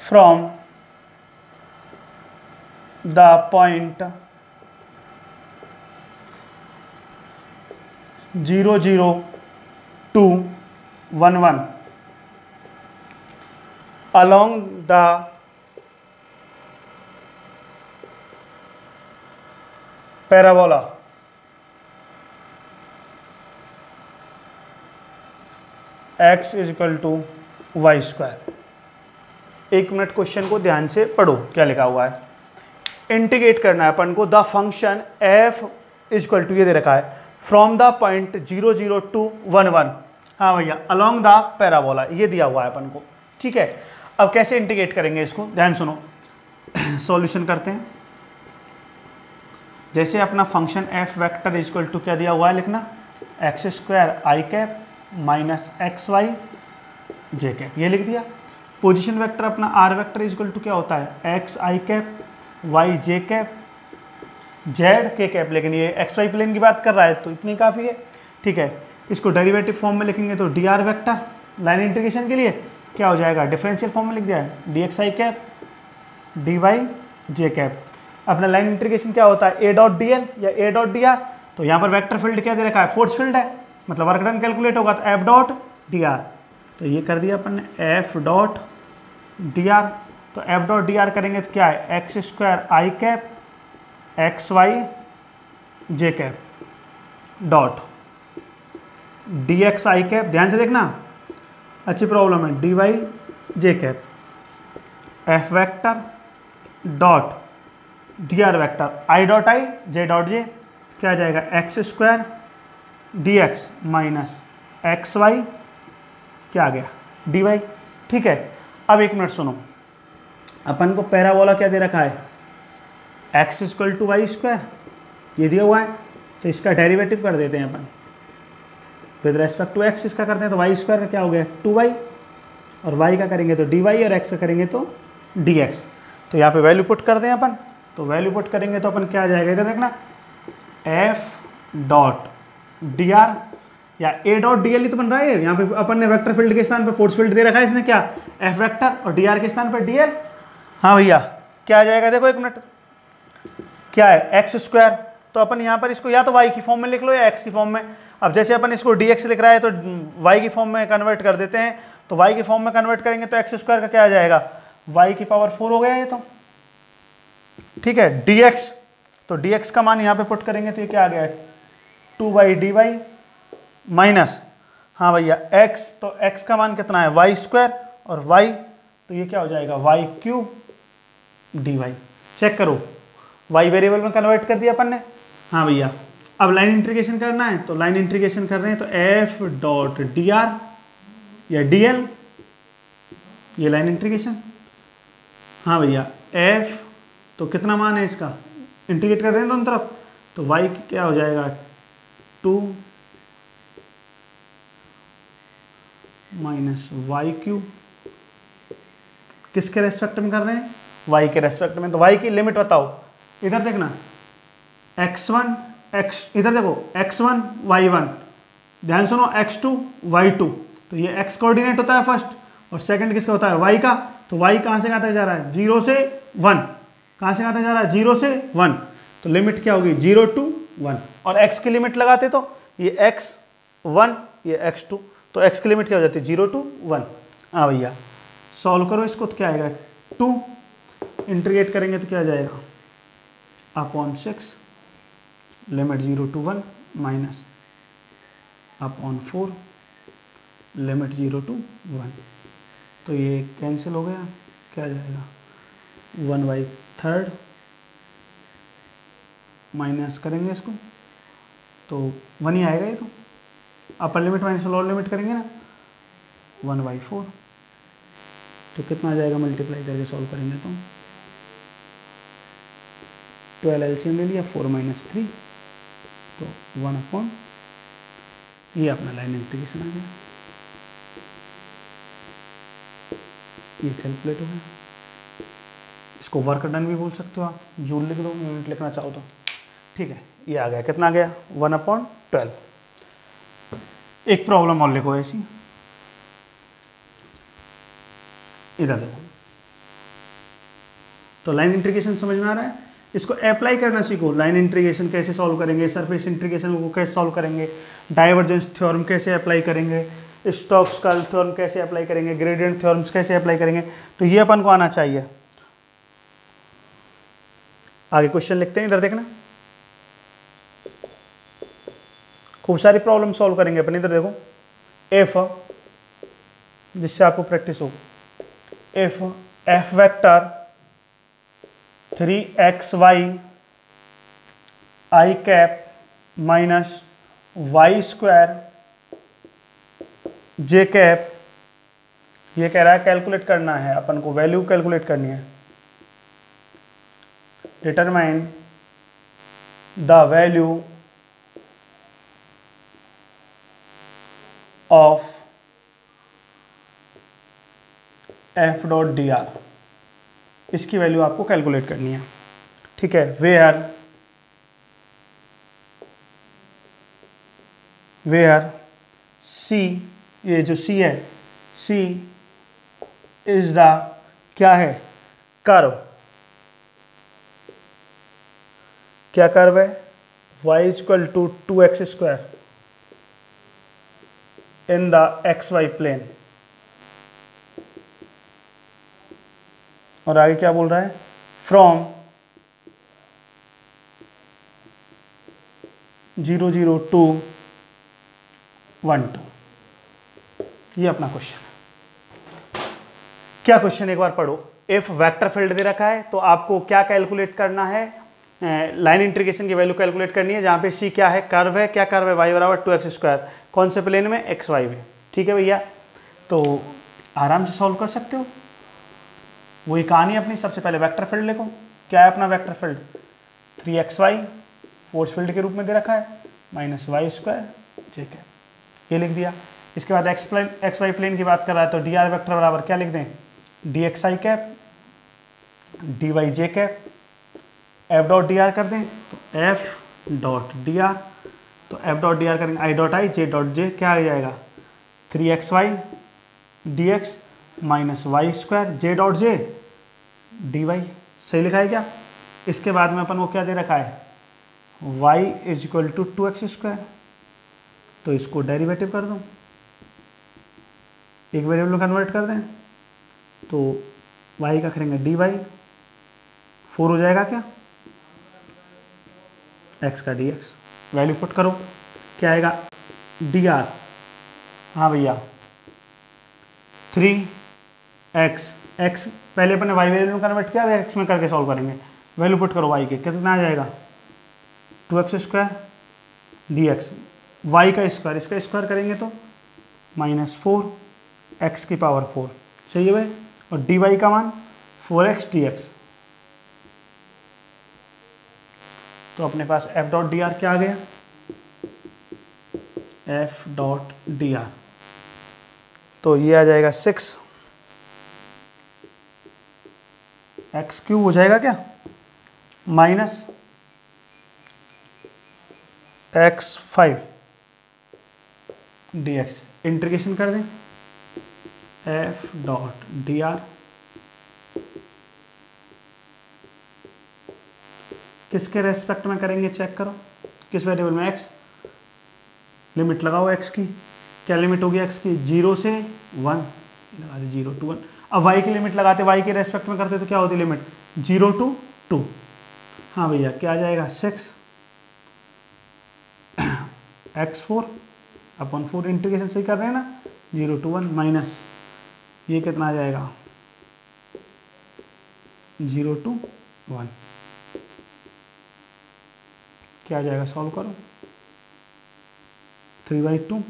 from the point 0, 0 to 1, 1 along the parabola x is equal to y square. एक मिनट क्वेश्चन को ध्यान से पढ़ो, क्या लिखा हुआ है। इंटीग्रेट करना है अपन को the function f is equal to, ये दे रखा है फ्रॉम द पॉइंट 0, 0 to 1, 1, हाँ भैया, अलोंग द पैराबोला, ये दिया हुआ है अपन को, ठीक है। अब कैसे इंटीग्रेट करेंगे इसको, ध्यान सुनो। सॉल्यूशन करते हैं। जैसे अपना function F vector is equal to क्या दिया हुआ है, लिखना एक्स स्क्वायर आई कैप माइनस एक्स वाई जे कैप, ये लिख दिया। पोजीशन वेक्टर अपना r vector is equal to क्या होता है, x i cap y J cap z k cap, लेकिन ये एक्स वाई प्लेन की बात कर रहा है तो इतनी काफ़ी है, ठीक है। इसको डेरिवेटिव फॉर्म में लिखेंगे तो D r vector line integration के लिए क्या हो जाएगा, डिफरेंशियल फॉर्म में लिख दिया है D x i cap D y J cap. अपना लाइन इंटीग्रेशन क्या होता है, ए डॉट डी एल या ए डॉट डी आर। तो यहाँ पर वेक्टर फील्ड क्या दे रखा है, फोर्स फील्ड है, मतलब वर्क डन कैलकुलेट होगा तो एफ डॉट डी आर। तो ये कर दिया अपन ने एफ डॉट डी आर। तो एफ डॉट डी आर करेंगे तो क्या है, x square I cap x Y J cap dot d x i cap, ध्यान से देखना अच्छी प्रॉब्लम है, d y J cap f vector dot D r vector i dot i j dot j, क्या आ जाएगा x square d x minus x y, क्या आ गया डी वाई, ठीक है। अब एक मिनट सुनो, अपन को पैराबोला क्या दे रखा है, x equal to y square, ये दिया हुआ है, तो इसका डेरिवेटिव कर देते हैं अपन विद रेस्पेक्ट टू एक्स। इसका करते हैं तो वाई स्क्वायर का क्या हो गया 2y, और y का करेंगे तो dy, और x का करेंगे तो dx। तो यहाँ पे वैल्यू पुट कर दें अपन, तो वैल्यू पुट करेंगे तो अपन क्या आ जाएगा, इधर देखना f डॉट डी आर या a डॉट डी एल ही तो बन रहा है। यहाँ पे अपन ने वेक्टर फील्ड के स्थान पर फोर्स फील्ड दे रखा है इसने, क्या f वेक्टर, और डी आर के स्थान पर dl। हाँ भैया क्या आ जाएगा, देखो एक मिनट, क्या है एक्स स्क्वायर तो अपन यहाँ पर इसको या तो y की फॉर्म में लिख लो या x की फॉर्म में। अब जैसे अपन इसको dx लिख रहा है तो y की फॉर्म में कन्वर्ट कर देते हैं, तो y की फॉर्म में कन्वर्ट करेंगे तो x स्क्वायर का क्या आ जाएगा, y की पावर 4 हो गया ये तो, ठीक है। dx, तो dx का मान यहाँ पे पुट करेंगे तो ये क्या आ गया, 2/dy माइनस, हाँ भैया x, तो x का मान कितना है y स्क्वायर, और y तो ये क्या हो जाएगा y³ dy। चेक करो, y वेरिएबल में कन्वर्ट कर दिया अपन ने। हाँ भैया, अब लाइन इंटीग्रेशन करना है, तो लाइन इंटीग्रेशन कर रहे हैं तो f.dr या dl, ये लाइन इंटीग्रेशन। हाँ भैया f, तो कितना मान है इसका, इंटीग्रेट कर रहे हैं दोनों तरफ, तो y क्या हो जाएगा 2 माइनस y³, किसके रेस्पेक्ट में कर रहे हैं, y के रेस्पेक्ट में। तो y की लिमिट बताओ, इधर देखना x1 इधर देखो x1 y1, ध्यान सुनो x2 y2, तो ये x कोऑर्डिनेट होता है फर्स्ट, और सेकंड किसका होता है y का। तो y कहाँ से कहाँ तक जा रहा है, 0 से 1, कहाँ से कहाँ तक जा रहा है 0 से 1, तो लिमिट क्या होगी 0 to 1, और x की लिमिट लगाते तो ये x1 ये x2, तो x की लिमिट क्या हो जाती है 0 to 1। हाँ भैया सॉल्व करो इसको, तो क्या आएगा 2, इंटीग्रेट करेंगे तो क्या आ जाएगा upon 6 limit 0 to 1 minus upon 4 limit 0 to 1, तो ये कैंसिल हो गया, क्या आ जाएगा 1/3 माइनस करेंगे इसको तो 1 ही आएगा ये, तो अपर लिमिट माइनस लोअर लिमिट करेंगे ना 1/4, तो कितना आ जाएगा मल्टीप्लाई करके सॉल्व करेंगे तो 12 एलसीएम ले लिया 4 - 3, तो 1/, ये अपना लाइन इंटीग्रेशन आ गया, ये कैलकुलेट हो गया। इसको वर्क डन भी बोल सकते हो आप, जूल लिख दो, यूनिट लिखना चाहो तो, ठीक है। ये आ गया, कितना आ गया 1/12। एक प्रॉब्लम और लिखो ऐसी, इधर देखो, तो लाइन इंटीग्रेशन समझ में आ रहा है, इसको अप्लाई करना सीखो। लाइन इंटीग्रेशन कैसे सॉल्व करेंगे, सरफेस इंटीग्रेशन को कैसे सॉल्व करेंगे, डाइवर्जेंस थ्योरम कैसे अप्लाई करेंगे, स्टोक्स का थ्योरम कैसे अप्लाई करेंगे, ग्रेडियंट थ्योरम्स कैसे अप्लाई करेंगे, तो ये अपन को आना चाहिए। आगे क्वेश्चन लिखते हैं, इधर देखना, खूब सारी प्रॉब्लम सॉल्व करेंगे अपन। इधर देखो, एफ, जिससे आपको प्रैक्टिस हो, F vector 3xy i cap minus y square j cap, ये कह रहा है कैलकुलेट करना है अपन को, वैल्यू कैलकुलेट करनी है। Determine the value of f.dr, इसकी वैल्यू आपको कैलकुलेट करनी है, ठीक है। वेयर सी, ये जो सी है, सी इज द क्या है कर्व, क्या कर्व है y = 2x² in the xy plane, और आगे क्या बोल रहा है, फ्रॉम 0 0 to 1 2, ये अपना क्वेश्चन है। क्या क्वेश्चन एक बार पढ़ो, इफ वेक्टर फील्ड दे रखा है तो आपको क्या कैलकुलेट करना है, लाइन इंटीग्रेशन की वैल्यू कैलकुलेट करनी है, जहाँ पे सी क्या है कर्व है, क्या कर्व है y = 2x², कौन से प्लेन में, xy में, ठीक है भैया। तो आराम से सॉल्व कर सकते हो, वही कहानी अपनी। सबसे पहले वेक्टर फील्ड लिखो, क्या है अपना vector field 3xy force field के रूप में दे रखा है, minus y square j cap, ये लिख दिया। इसके बाद xy प्लेन की बात कर रहा है तो dr वेक्टर बराबर क्या लिख दें, dxi cap dyj cap, f.dr कर दें तो f.dr, तो f.dr करेंगे i.i j.j, क्या आ जाएगा 3xy dx minus y square j.j dy, सही लिखा है क्या। इसके बाद में अपन को क्या दे रखा है y is equal to 2x²। तो इसको डेरिवेटिव कर दो, एक वेरिएबल में कन्वर्ट कर दें तो y का करेंगे dy, 4 हो जाएगा क्या, x का dx। वैल्यू पुट करो, क्या आएगा dr, हाँ भैया 3x, x पहले अपने y वेरिएबल में कन्वर्ट किया, अब x में करके सॉल्व करेंगे। वैल्यू पुट करो y के, कितना आ जाएगा 2x² dx, y का स्क्वायर, इसका स्क्वायर करेंगे तो -4 x की पावर 4, सही है भाई। और dy का मान 4x dx। तो अपने पास f डॉट डी आर क्या आ गया, f डॉट डी आर, तो ये आ जाएगा 6 x³ हो जाएगा क्या, माइनस x5 dx। इंटीग्रेशन कर दें, f डॉट डी आर किसके रेस्पेक्ट में करेंगे, चेक करो, किस वेरिएबल में, x। लिमिट लगाओ x की, क्या लिमिट होगी x की, 0 से 1, लगा दे 0 to 1। अब y की लिमिट लगाते, y के रेस्पेक्ट में करते तो क्या होती लिमिट, 0 to 2। हाँ भैया क्या आ जाएगा 6 x4 अपॉन 4, इंटीग्रेशन सही कर रहे हैं ना, 0 to 1 माइनस ये कितना आ जाएगा 0 to 1, क्या आ जाएगा, सॉल्व करो, 3/2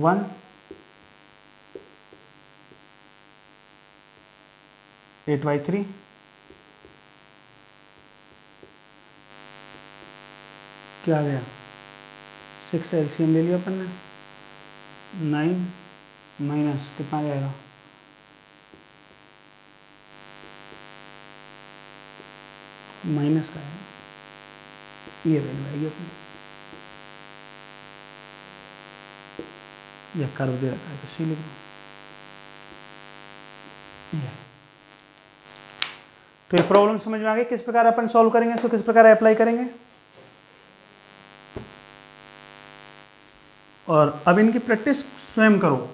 1 8/3 क्या आ गया 6 एलसीएम ले लिया अपन ने, 9 माइनस कितना आ जाएगा, माइनस का है, ये वैल्यू आएगी अपनी, यह कर्व दे रखा है तो सी लिख दो। तो ये प्रॉब्लम समझ में आ गई, किस प्रकार अपन सॉल्व करेंगे, इसको किस प्रकार अप्लाई करेंगे। और अब इनकी प्रैक्टिस स्वयं करो,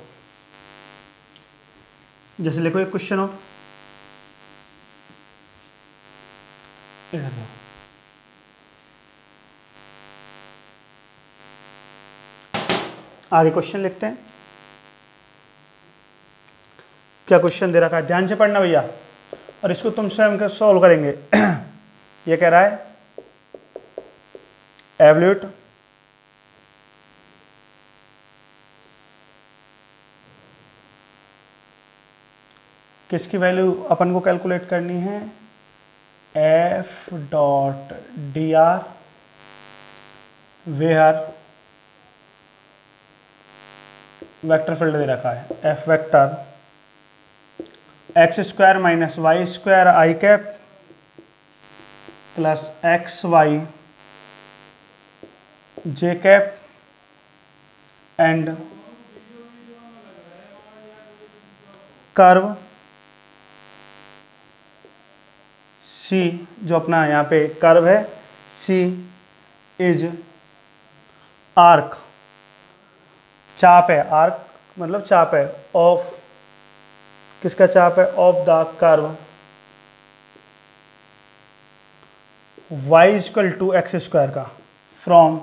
जैसे लिखो एक क्वेश्चन हो, इधर देखो, आगे क्वेश्चन लिखते हैं। क्या क्वेश्चन दे रखा है, ध्यान से पढ़ना भैया, और इसको तुम स्वयं सॉल्व करेंगे। ये कह रहा है एवल्यूट किसकी वैल्यू अपन को कैलकुलेट करनी है, f dot D R where vector field दे रखा है, f vector x² minus y² I cap plus xy j cap and curve C, जो अपना यहाँ पे कर्व है C इज आर्क, चाप है, आर्क मतलब चाप है, ऑफ, किसका चाप है, of the curve y equal to x² का, फ्रॉम,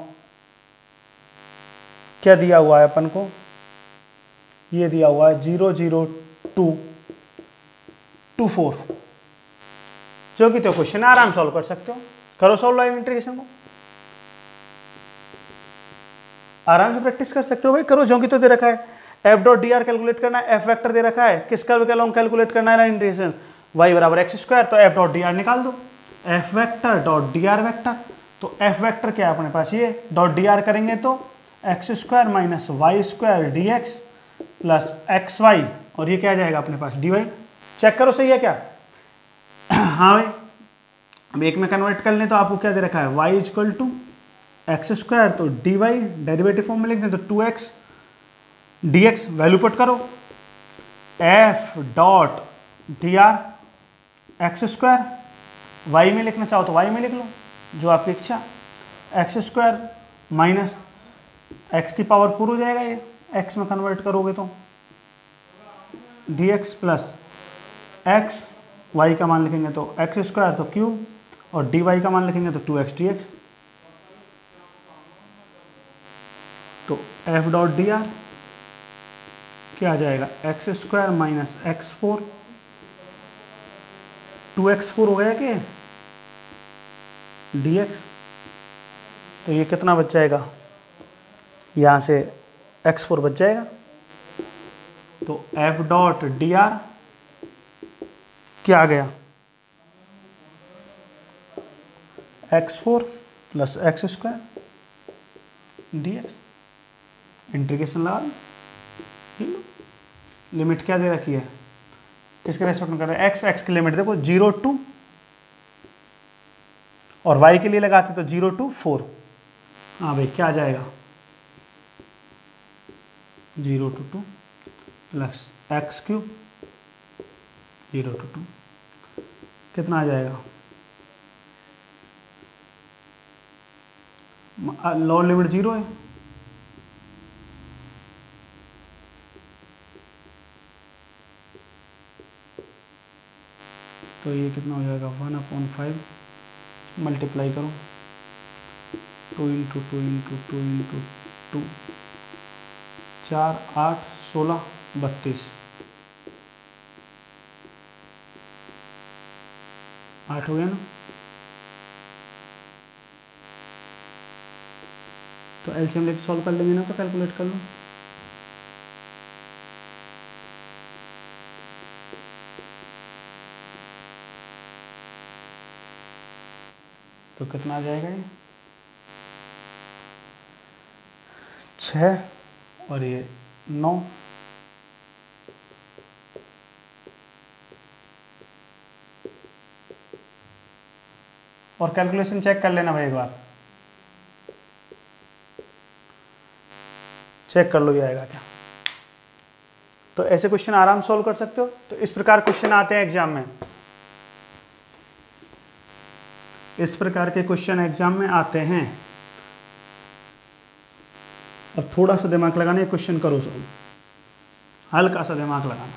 क्या दिया हुआ है अपन को, ये दिया हुआ है 0 0 2 2 4, जो कि तो क्वेश्चन आराम सॉल्व कर सकते हो, करो सॉल्व लाइन इंटीग्रेशन को, आराम से प्रैक्टिस कर सकते हो भाई, करो, जो कि तो दे रखा है, f dot D R calculate करना है, f वेक्टर दे रखा है, किस कर्व के लॉन्ग कैलकुलेट करना है लाइन इंटीग्रेशन, y बराबर x², तो f डॉट डी आर निकाल दो, f vector dot D r vector, तो f वेक्टर क्या है अपने पास, ये डॉट डी आर करेंगे तो x² minus y² dx plus xy, और ये क्या आ जाएगा अपने पास dy, चेक करो सही है क्या। हाँ भाई, अब एक में कन्वर्ट कर लें तो आपको क्या दे रखा है, y इक्वल टू x², तो dy डेरिवेटिव फॉर्म में लिख दें तो 2x dx, वैल्यू पुट करो, f dot D R x², y में लिखना चाहो तो y में लिख लो, जो आपकी इच्छा, एक्स स्क्वायर माइनस एक्स की पावर 4 हो जाएगा, ये एक्स में कन्वर्ट करोगे तो d x plus x, y का मान लिखेंगे तो एक्स स्क्वायर तो क्यूब, और डी वाई का मान लिखेंगे तो 2x dx। तो एफ डॉट डी आर क्या आ जाएगा, x square minus x 4, 2x4 हो गया कि dx। तो ये कितना बच जाएगा, यहाँ से x4 बच जाएगा। तो एफ डॉट डी आर क्या आ गया, x4 plus x square dx। Integration लगा लो, लिमिट क्या दे रखी है, किसके रेस्पेक्ट में कर रहे हैं, x की लिमिट देखो 0 to, और y के लिए लगाते तो 0 to 4। हाँ भाई क्या आ जाएगा, 0 to 2 plus x cube 0 to 2 कितना आ जाएगा, लोअर लिमिट 0 है, तो ये कितना हो जाएगा 1/5 मल्टीप्लाई करो 2 इंटू 2 इंटू 2 इंटू 2, 4 8 16 32, 8 हो गया ना। तो एलसीएम लेके सॉल्व कर लेंगे ना, तो कैलकुलेट कर लो। तो कितना आ जाएगा ये 6 और ये 9। और कैलकुलेशन चेक कर लेना भाई, एक बार चेक कर लो ये आएगा क्या। तो ऐसे क्वेश्चन आराम सॉल्व कर सकते हो। तो इस प्रकार क्वेश्चन आते हैं एग्जाम में, इस प्रकार के क्वेश्चन एग्जाम में आते हैं। अब थोड़ा सा दिमाग लगाना, ये क्वेश्चन करो सॉल्व, हल्का सा दिमाग लगाना।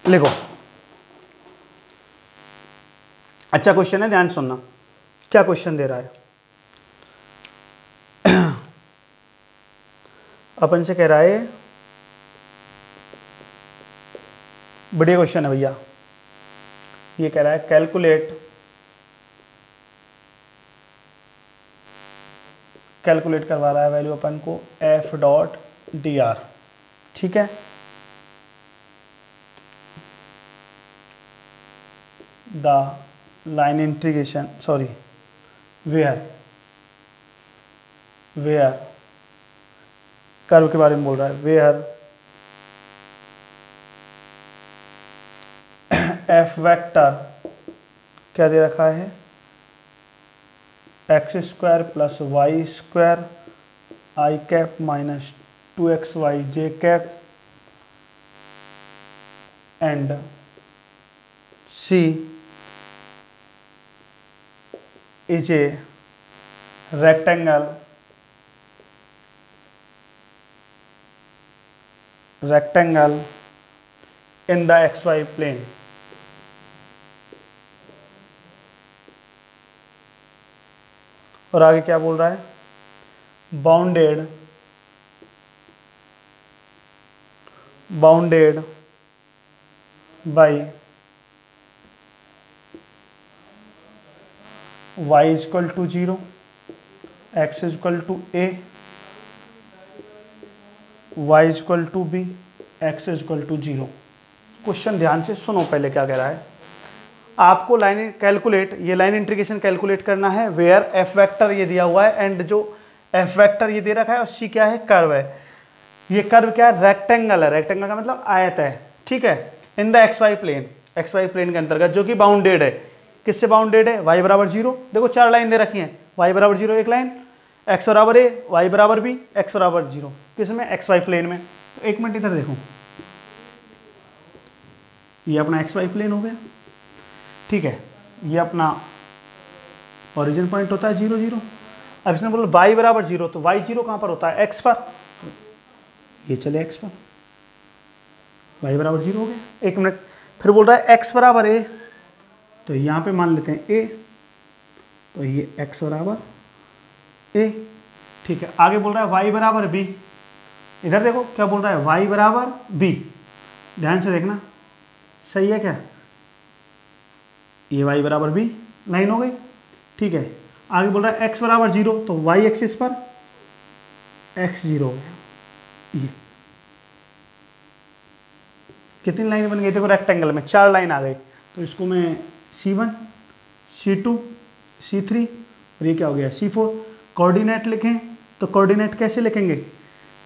लिखो, अच्छा क्वेश्चन है, ध्यान सुनना। क्या क्वेश्चन दे रहा है, अपन से कह रहा है, बढ़िया क्वेश्चन है भैया। ये कह रहा है कैलकुलेट करवा रहा है वैल्यू अपन को एफ डॉट डी आर, ठीक है। The line integration, sorry, where curve के बारे में बोल रहा है, वेयर एफ वेक्टर क्या दे रखा है, x square plus y square I cap minus 2xy j cap and c is a rectangle in the xy plane। और आगे क्या बोल रहा है, bounded by y is equal to 0, x is equal to a, y is equal to b, x is equal to 0। Question ध्यान से सुनो, पहले क्या कह रहा है, आपको लाइन कैलकुलेट, ये लाइन इंटीग्रेशन कैलकुलेट करना है, वेयर एफ वेक्टर ये दिया हुआ है एंड जो एफ वेक्टर ये दे रखा है, और सी क्या है, कर्व है। ये कर्व क्या है, रेक्टेंगल है, रेक्टेंगल का मतलब आयत है, ठीक है, in the x y plane के अंतर्गत, जो कि बाउंडेड है, किससे बाउंडेड है, y बराबर 0। देखो 4 लाइन दे रखी हैं, y बराबर 0 एक लाइन, x बराबर a, y बराबर b, x बराबर 0, किसमें, एक्स वाई प्लेन में। तो एक मिनट इधर देखो, ये अपना एक्स वाई प्लेन हो गया, ठीक है, ये अपना ओरिजिन पॉइंट होता है 0 0। अब इसने बोला y बराबर 0, तो y 0 कहाँ पर होता है? x पर, ये चले x पर, y बराबर 0 हो गया। एक मिनट, फिर बोल रहा है x बराबर a, तो यहाँ पे मान लेते हैं a, तो ये x बराबर a, ठीक है। आगे बोल रहा है y बराबर b, इधर देखो क्या बोल रहा है, y बराबर b, ध्यान से देखना, सही है क्या? ये y बराबर b लाइन हो गई, ठीक है। आगे बोल रहा है x बराबर 0, तो y एक्सिस पर x 0 हो गया। ये कितनी लाइन बन गई? देखो रेक्टेंगल में 4 लाइन आ गई, तो इसको मैं C1 C2 C3 और ये क्या हो गया C4। कोऑर्डिनेट लिखें तो कोऑर्डिनेट कैसे लिखेंगे?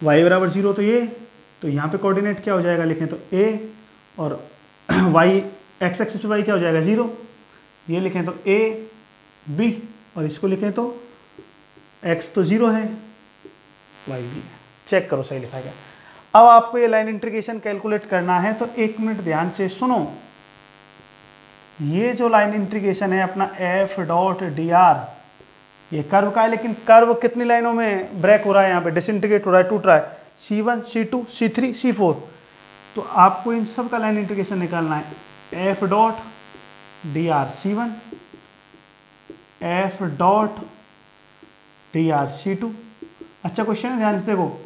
y बराबर 0 तो ये, तो यहाँ पे कोऑर्डिनेट क्या हो जाएगा लिखें तो a, और y x एक्सिस पे y क्या हो जाएगा 0, ये लिखें तो a b, और इसको लिखें तो x तो 0 है, y भी है। चेक करो सही लिखा गया। अब आपको ये लाइन इंटीग्रेशन कैलकुलेट करना है, तो एक मिनट ध्यान से सुनो। ये जो लाइन इंटीग्रेशन है अपना f डॉट डी आर, ये कर्व का है, लेकिन कर्व कितनी लाइनों में ब्रेक हो रहा है, यहाँ पे डिसइंटीग्रेट हो रहा है, टूट रहा है, C1 C2 C3 C4। तो आपको इन सब का लाइन इंटीग्रेशन निकालना है। f dot D R C1, f dot D R C2। अच्छा क्वेश्चन है, ध्यान से देखो,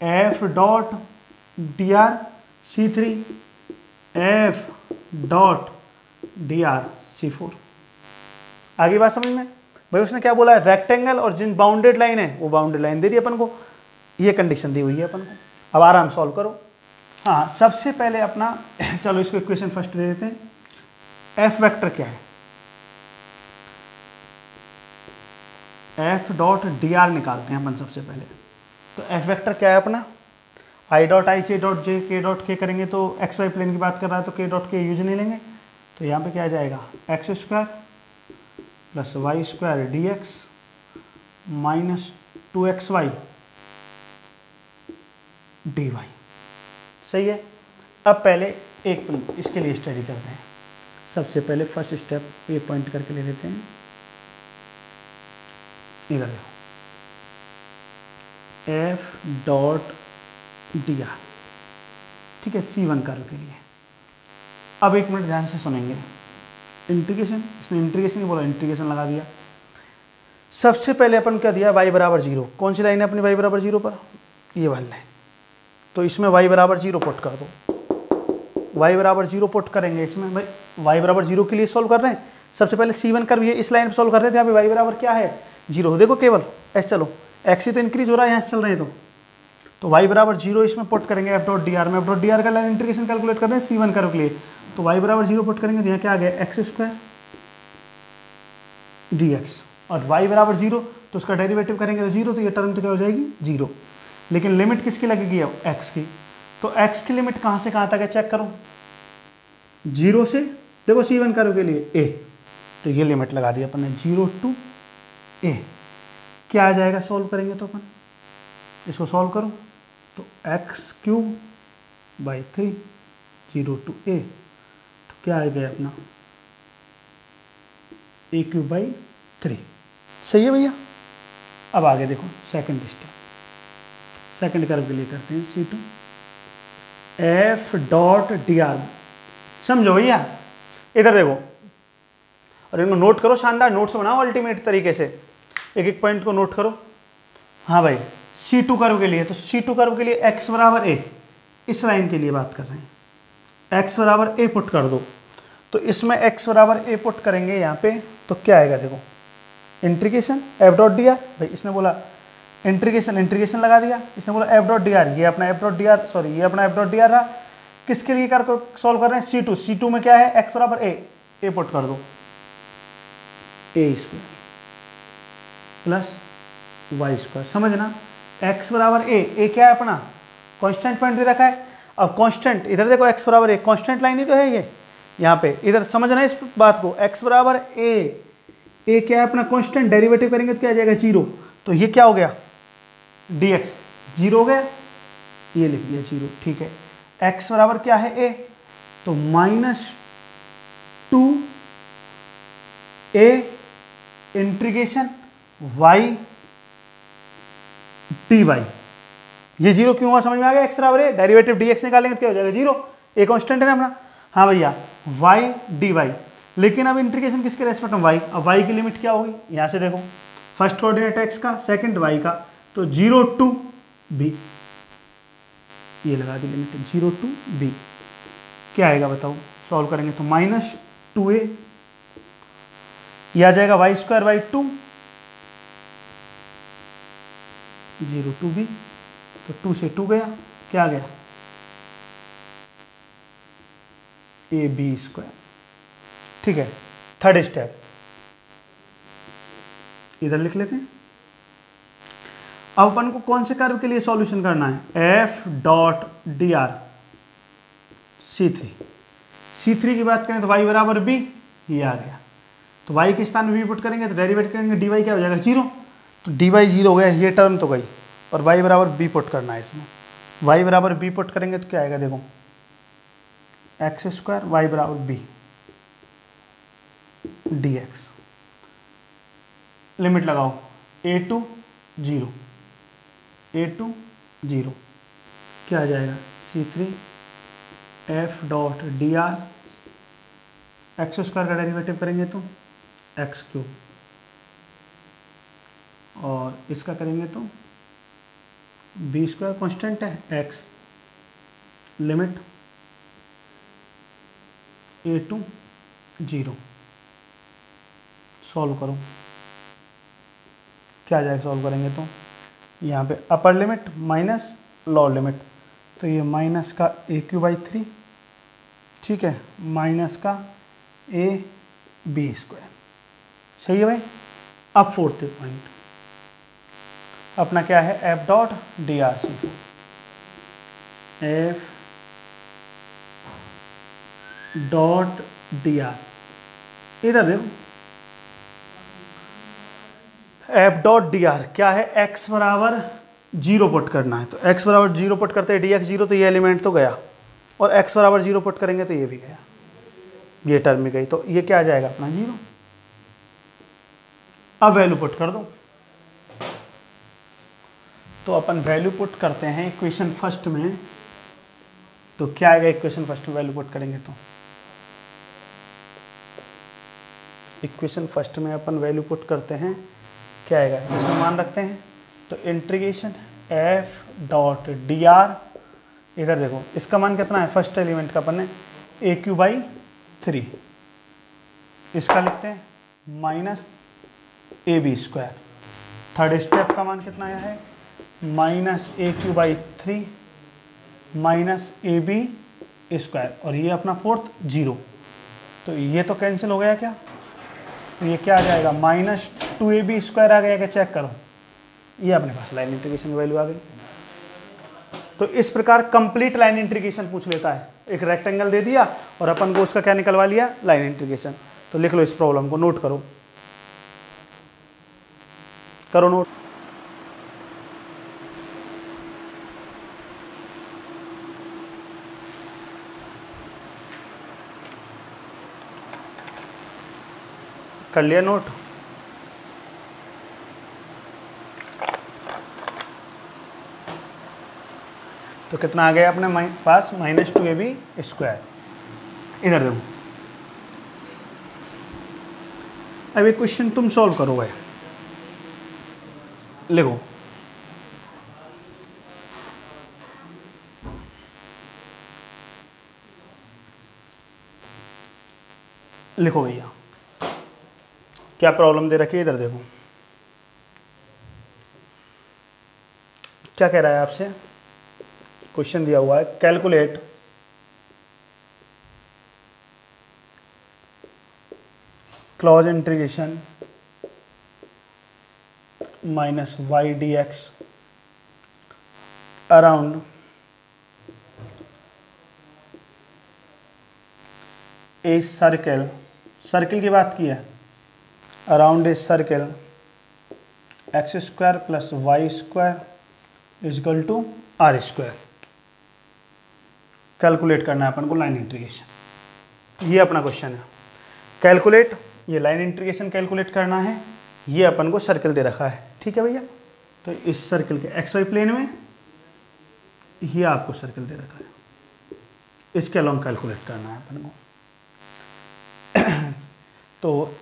f dot D R C3, f dot D R C4। आगे बात समझ में? भाई उसने क्या बोला है, रेक्टेंगल और जिन बाउंडेड लाइन है वो बाउंडेड लाइन दे दी अपन को, ये कंडीशन दी हुई है अपन को। अब आराम सॉल्व करो। हाँ, सबसे पहले अपना चलो इसको इक्वेशन फर्स्ट दे देते हैं। f वेक्टर क्या है, f डॉट डी आर निकालते हैं अपन सबसे पहले। तो f वेक्टर क्या है अपना, i dot i j dot j k dot k करेंगे तो x y प्लेन की बात कर रहा है तो k डॉट k यूज नहीं लेंगे, तो यहाँ पे क्या आ जाएगा x square plus y square d x minus 2xy dy। सही है। अब पहले एक मिनट इसके लिए स्टडी करते हैं। सबसे पहले फर्स्ट स्टेप ये पॉइंट करके ले लेते हैं, इधर देखो f डॉट डी आर, ठीक है, C1 कर्व के लिए। अब एक मिनट ध्यान से सुनेंगे। इंटीग्रेशन, इसने इंटीग्रेशन ही बोला, इंटीग्रेशन लगा दिया। सबसे पहले अपन क्या दिया, y बराबर 0। कौन सी लाइन है अपनी y बराबर 0 पर, ये वाली लाइन। तो इसमें y बराबर 0 पुट कर दो, y बराबर 0 पुट करेंगे इसमें। भाई y बराबर 0 के लिए सॉल्व कर रहे हैं, सबसे पहले C1 कर्व ये इस लाइन पर सॉल्व कर रहे थे, यहाँ पे y बराबर क्या है 0। देखो केवल ऐसे चलो, x ही तो इंक्रीज हो रहा है, यहाँ से चल रहे हैं तो y बराबर 0 इसमें पुट करेंगे f डॉट डी आर में। f डॉट डी आर का लाइन इंटीग्रेशन कैलकुलेट कर रहे हैं C1 कर्व के लिए, तो y बराबर 0 पुट करेंगे तो यहाँ क्या आ गया x स्क्वायर dx, और y बराबर 0 तो उसका डेरिवेटिव करेंगे तो 0, तो ये टर्म तो क्या हो जाएगी 0। लेकिन लिमिट किसकी लगेगी अब, x की। तो x की लिमिट कहाँ से कहाँ तक है चेक करो, 0 से देखो C1 कर्व के लिए a, तो ये लिमिट लगा दी अपन ने 0 to a। क्या आ जाएगा सॉल्व करेंगे तो अपन इसको सॉल्व करो तो x³ बाई 3 0 to a, तो क्या आ गया अपना a³ बाई 3। सही है भैया। अब आगे देखो सेकंड स्टेप, सेकंड कर्व के लिए करते हैं C2 f dot D R. समझो भैया, इधर देखो और इनको नोट करो, शानदार नोट्स बनाओ अल्टीमेट तरीके से, एक एक पॉइंट को नोट करो। हाँ भाई, C2 कर्व के लिए, तो C2 कर्व के लिए x बराबर a, इस लाइन के लिए बात कर रहे हैं, x बराबर a पुट कर दो। तो इसमें x बराबर a पुट करेंगे यहाँ पे, तो क्या आएगा देखो, integration f dot D R. भाई इसने बोला इंटीग्रेशन, इंटीग्रेशन लगा दिया, इसने बोला f डॉट डी आर, ये अपना f dot D R, sorry ये अपना f डॉट डी आर रहा। किसके लिए कर सॉल्व कर रहे हैं, C2। C2 में क्या है, x बराबर a पुट कर दो, a square plus y square. समझना, x बराबर a क्या है अपना कांस्टेंट पॉइंट दे रखा है। अब कांस्टेंट इधर देखो, x बराबर a कांस्टेंट लाइन ही तो है ये यहाँ पे, इधर समझना इस बात को, x बराबर a क्या है अपना कांस्टेंट, डेरिवेटिव करेंगे तो क्या आ जाएगा 0। तो ये क्या हो गया dx 0 हो गया, ये लिख दिया 0, ठीक है। x बराबर क्या है a, तो -2 a integration Y D Y. ये जीरो क्यों हुआ समझ में आ गया? एक्स बराबर है, डेरिवेटिव डी एक्स निकालेंगे तो क्या हो जाएगा? जीरो। ए कांस्टेंट है ना अपना। हाँ भैया, वाई डी वाई। लेकिन अब इंटीग्रेशन किसके रेस्पेक्ट में? वाई। अब वाई की लिमिट क्या होगी? यहाँ से देखो, फर्स्ट कोऑर्डिनेट एक्स का, सेकंड वाई का, तो 0 टू बी, ये लगा दी लिमिट 0 टू बी। क्या आएगा बताओ? सॉल्व करेंगे तो -2a, यह आ जाएगा y square by 2, 0 to b, तो 2 से 2 गया, क्या आ गया? A b square. ठीक है, थर्ड स्टेप इधर लिख लेते हैं। अब अपन को कौन से कर्व के लिए सॉल्यूशन करना है? F dot D R C3। C3 की बात करें तो y बराबर b, ये आ गया। तो y के स्थान में b पुट करेंगे तो डेरिवेट करेंगे, dy क्या हो जाएगा? 0। तो dy 0 हो गया, ये टर्म तो गई, और y बराबर b पुट करना है इसमें। y बराबर b पुट करेंगे तो क्या आएगा? देखो, एक्स स्क्वायर वाई बराबर b dx। लिमिट लगाओ, a टू 0, a टू 0, क्या आ जाएगा? C3 f dot D r, x square का डेरिवेटिव करेंगे तो एक्स क्यूब, और इसका करेंगे तो बी स्क्वायर कॉन्स्टेंट है x, limit a to 0। Solve करो, क्या आ जाएगा? सॉल्व करेंगे तो यहाँ पे upper limit minus lower limit, तो ये माइनस का ए क्यू बाई 3, ठीक है, माइनस का ए बी स्क्वायर। सही है भाई। अब फोर्थ पॉइंट अपना क्या है? F dot D r c. F dot D r, इधर देखो, एफ डॉट डी आर क्या है? एक्स बराबर 0 पुट करना है, तो x बराबर 0 पुट करते हैं, डी एक्स 0, तो ये एलिमेंट तो गया, और x बराबर 0 पुट करेंगे तो ये भी गया, ये टर्म भी गई, तो ये क्या आ जाएगा अपना? 0। अब वैल्यू पुट कर दो, तो अपन वैल्यू पुट करते हैं इक्वेशन फर्स्ट में, तो क्या आएगा इक्वेशन फर्स्ट में वैल्यू पुट करेंगे तो? इक्वेशन फर्स्ट में अपन वैल्यू पुट करते हैं, क्या आएगा? इसमें मान रखते हैं, तो integration F dot D r, इधर देखो इसका मान कितना है? फर्स्ट एलिमेंट का अपन ने ए क्यू बाई 3, इसका लिखते हैं minus a b square. Third step का मान कितना आया है? Minus a q by 3 minus a b square, और ये अपना फोर्थ 0, तो ये तो कैंसिल हो गया क्या? तो ये क्या आ जाएगा? -2ab स्क्वायर आ गया क्या? चेक करो, ये अपने पास लाइन इंटीग्रेशन वैल्यू आ गई। तो इस प्रकार कंप्लीट लाइन इंटीग्रेशन पूछ लेता है। एक रेक्टेंगल दे दिया और अपन को उसका क्या निकलवा लिया? Line integration. तो लिख लो इस प्रॉब्लम को, नोट करो, करो नोट। कर लिया नोट? तो कितना आ गया अपने पास? -2ab square. इधर देखो, अब एक क्वेश्चन तुम सॉल्व करो भाई, लिखो, लिखो भैया, क्या प्रॉब्लम दे रखी है? इधर देखो, क्या कह रहा है आपसे? क्वेश्चन दिया हुआ है, calculate closed integration minus y d x around a circle, circle की बात की है, around a circle x square plus y square is equal to r square. Calculate करना है अपन को लाइन इंटीग्रेशन, ये अपना क्वेश्चन है। कैलकुलेट ये लाइन इंटीग्रेशन कैलकुलेट करना है, ये अपन को सर्कल दे रखा है, ठीक है भैया। तो इस सर्कल के एक्स वाई प्लेन में ये आपको सर्कल दे रखा है, इसके अलोंग कैलकुलेट करना है अपन को। तो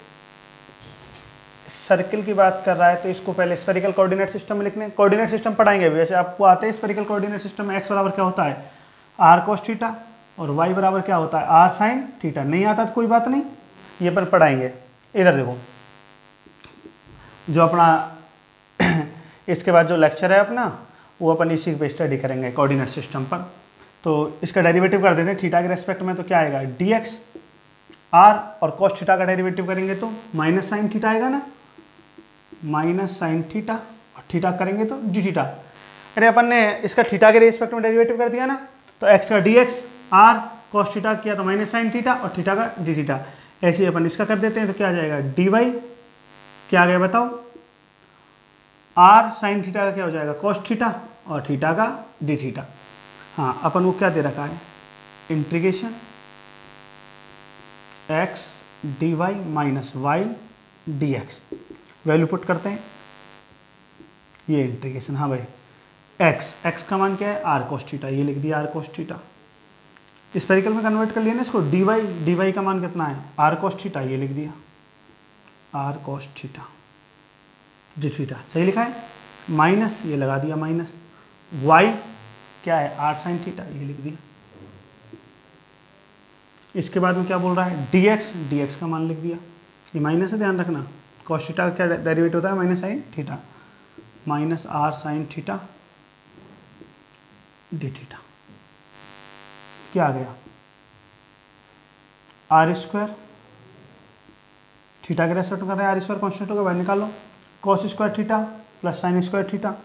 सर्कल की बात कर रहा है तो इसको पहले स्फेरिकल कोऑर्डिनेट सिस्टम में लिखने, कोऑर्डिनेट सिस्टम पढ़ाएंगे, वैसे आपको आते हैं स्फेरिकल कोऑर्डिनेट सिस्टम में एक्स बराबर क्या होता है आर कोस थीटा और वाई बराबर क्या होता है आर साइन थीटा। नहीं आता तो कोई बात नहीं, ये अपन पढ़ाएंगे। इधर देखो जो अपना इसके बाद जो लेक्चर है अपना वो अपन इसी पे स्टडी करेंगे कोऑर्डिनेट सिस्टम पर। तो इसका डेरिवेटिव कर देते हैं थीटा के रेस्पेक्ट में, तो क्या आएगा dx r और cos थीटा का डेरिवेटिव करेंगे तो माइनस साइन थीटा आएगा ना, माइनस साइन थीटा और थीटा करेंगे तो डी थीटा। अरे अपन ने इसका थीटा के रेस्पेक्ट में डेरिवेटिव कर दिया ना, तो x का dx r cos थीटा किया तो माइनस साइन थीटा और थीटा का डी थीटा। ऐसे ही अपन इसका कर देते हैं तो क्या आ जाएगा dy, क्या आ गया बताओ, r साइन थीटा का क्या हो जाएगा cos थीटा और थीटा का डी थीटा। हाँ अपन को क्या दे रखा है integration x dy minus y d x, value put करते हैं, ये इंटीग्रेशन। हाँ भाई x का मान क्या है r cos थीटा, ये लिख दिया r cos थीटा। स्फेरिकल में कन्वर्ट कर लिया ना इसको, dy का मान कितना है r cos थीटा, ये लिख दिया r cos theta D theta, सही लिखा है। माइनस ये लगा दिया माइनस, y क्या है r साइन थीटा, ये लिख दिया। इसके बाद में क्या बोल रहा है dx का मान लिख दिया, ये माइनस है ध्यान रखना, cos थीटा का क्या डेरिवेटिव होता है minus sine theta, minus r sine theta D theta. क्या आ गया r स्क्वायर, थीटा के रेस्पेक्ट कर रहे हैं r स्क्वायर कॉन्स्टेंट होगा, बाहर निकालो, cos square theta plus sine square theta,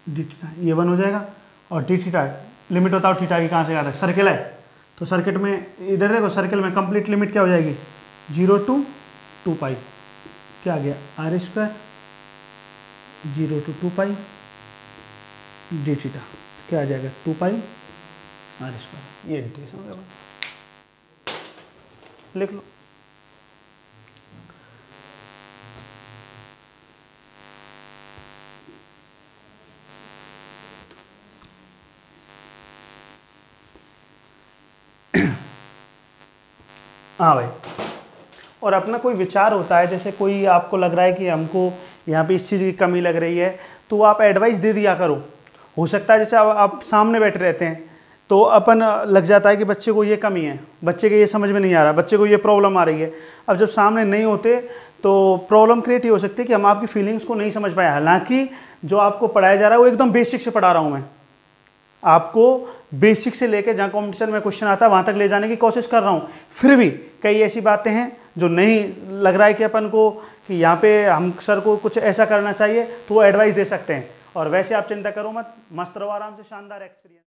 D theta, ये 1 हो जाएगा। और डी थीटा लिमिट बताओ थीटा की कहाँ से आता है, सर्किल है तो सर्किट में इधर देखो, सर्किल में कंप्लीट लिमिट क्या हो जाएगी 0 to 2 पाई, क्या आ गया r square 0 to 2 pi D theta, क्या आ जाएगा 2 पाई r स्क्वायर। ये इंटीग्रेशन हो गया, लिख लो। हाँ भाई, और अपना कोई विचार होता है, जैसे कोई आपको लग रहा है कि हमको यहाँ पे इस चीज़ की कमी लग रही है, तो आप एडवाइस दे दिया करो। हो सकता है जैसे आप सामने बैठे रहते हैं तो अपन लग जाता है कि बच्चे को ये कमी है, बच्चे के ये समझ में नहीं आ रहा, बच्चे को ये प्रॉब्लम आ रही है। अब जब सामने नहीं होते तो प्रॉब्लम क्रिएट ही हो सकती है कि हम आपकी फीलिंग्स को नहीं समझ पाए। हालांकि जो आपको पढ़ाया जा रहा है वो एकदम बेसिक से पढ़ा रहा हूँ मैं, आपको बेसिक से लेकर जहाँ कॉम्पिटिशन में क्वेश्चन आता है वहाँ तक ले जाने की कोशिश कर रहा हूँ। फिर भी कई ऐसी बातें हैं जो नहीं लग रहा है कि अपन को कि यहाँ पे हम सर को कुछ ऐसा करना चाहिए, तो वो एडवाइस दे सकते हैं। और वैसे आप चिंता करो मत, मस्त रहो आराम से, शानदार एक्सपीरियंस।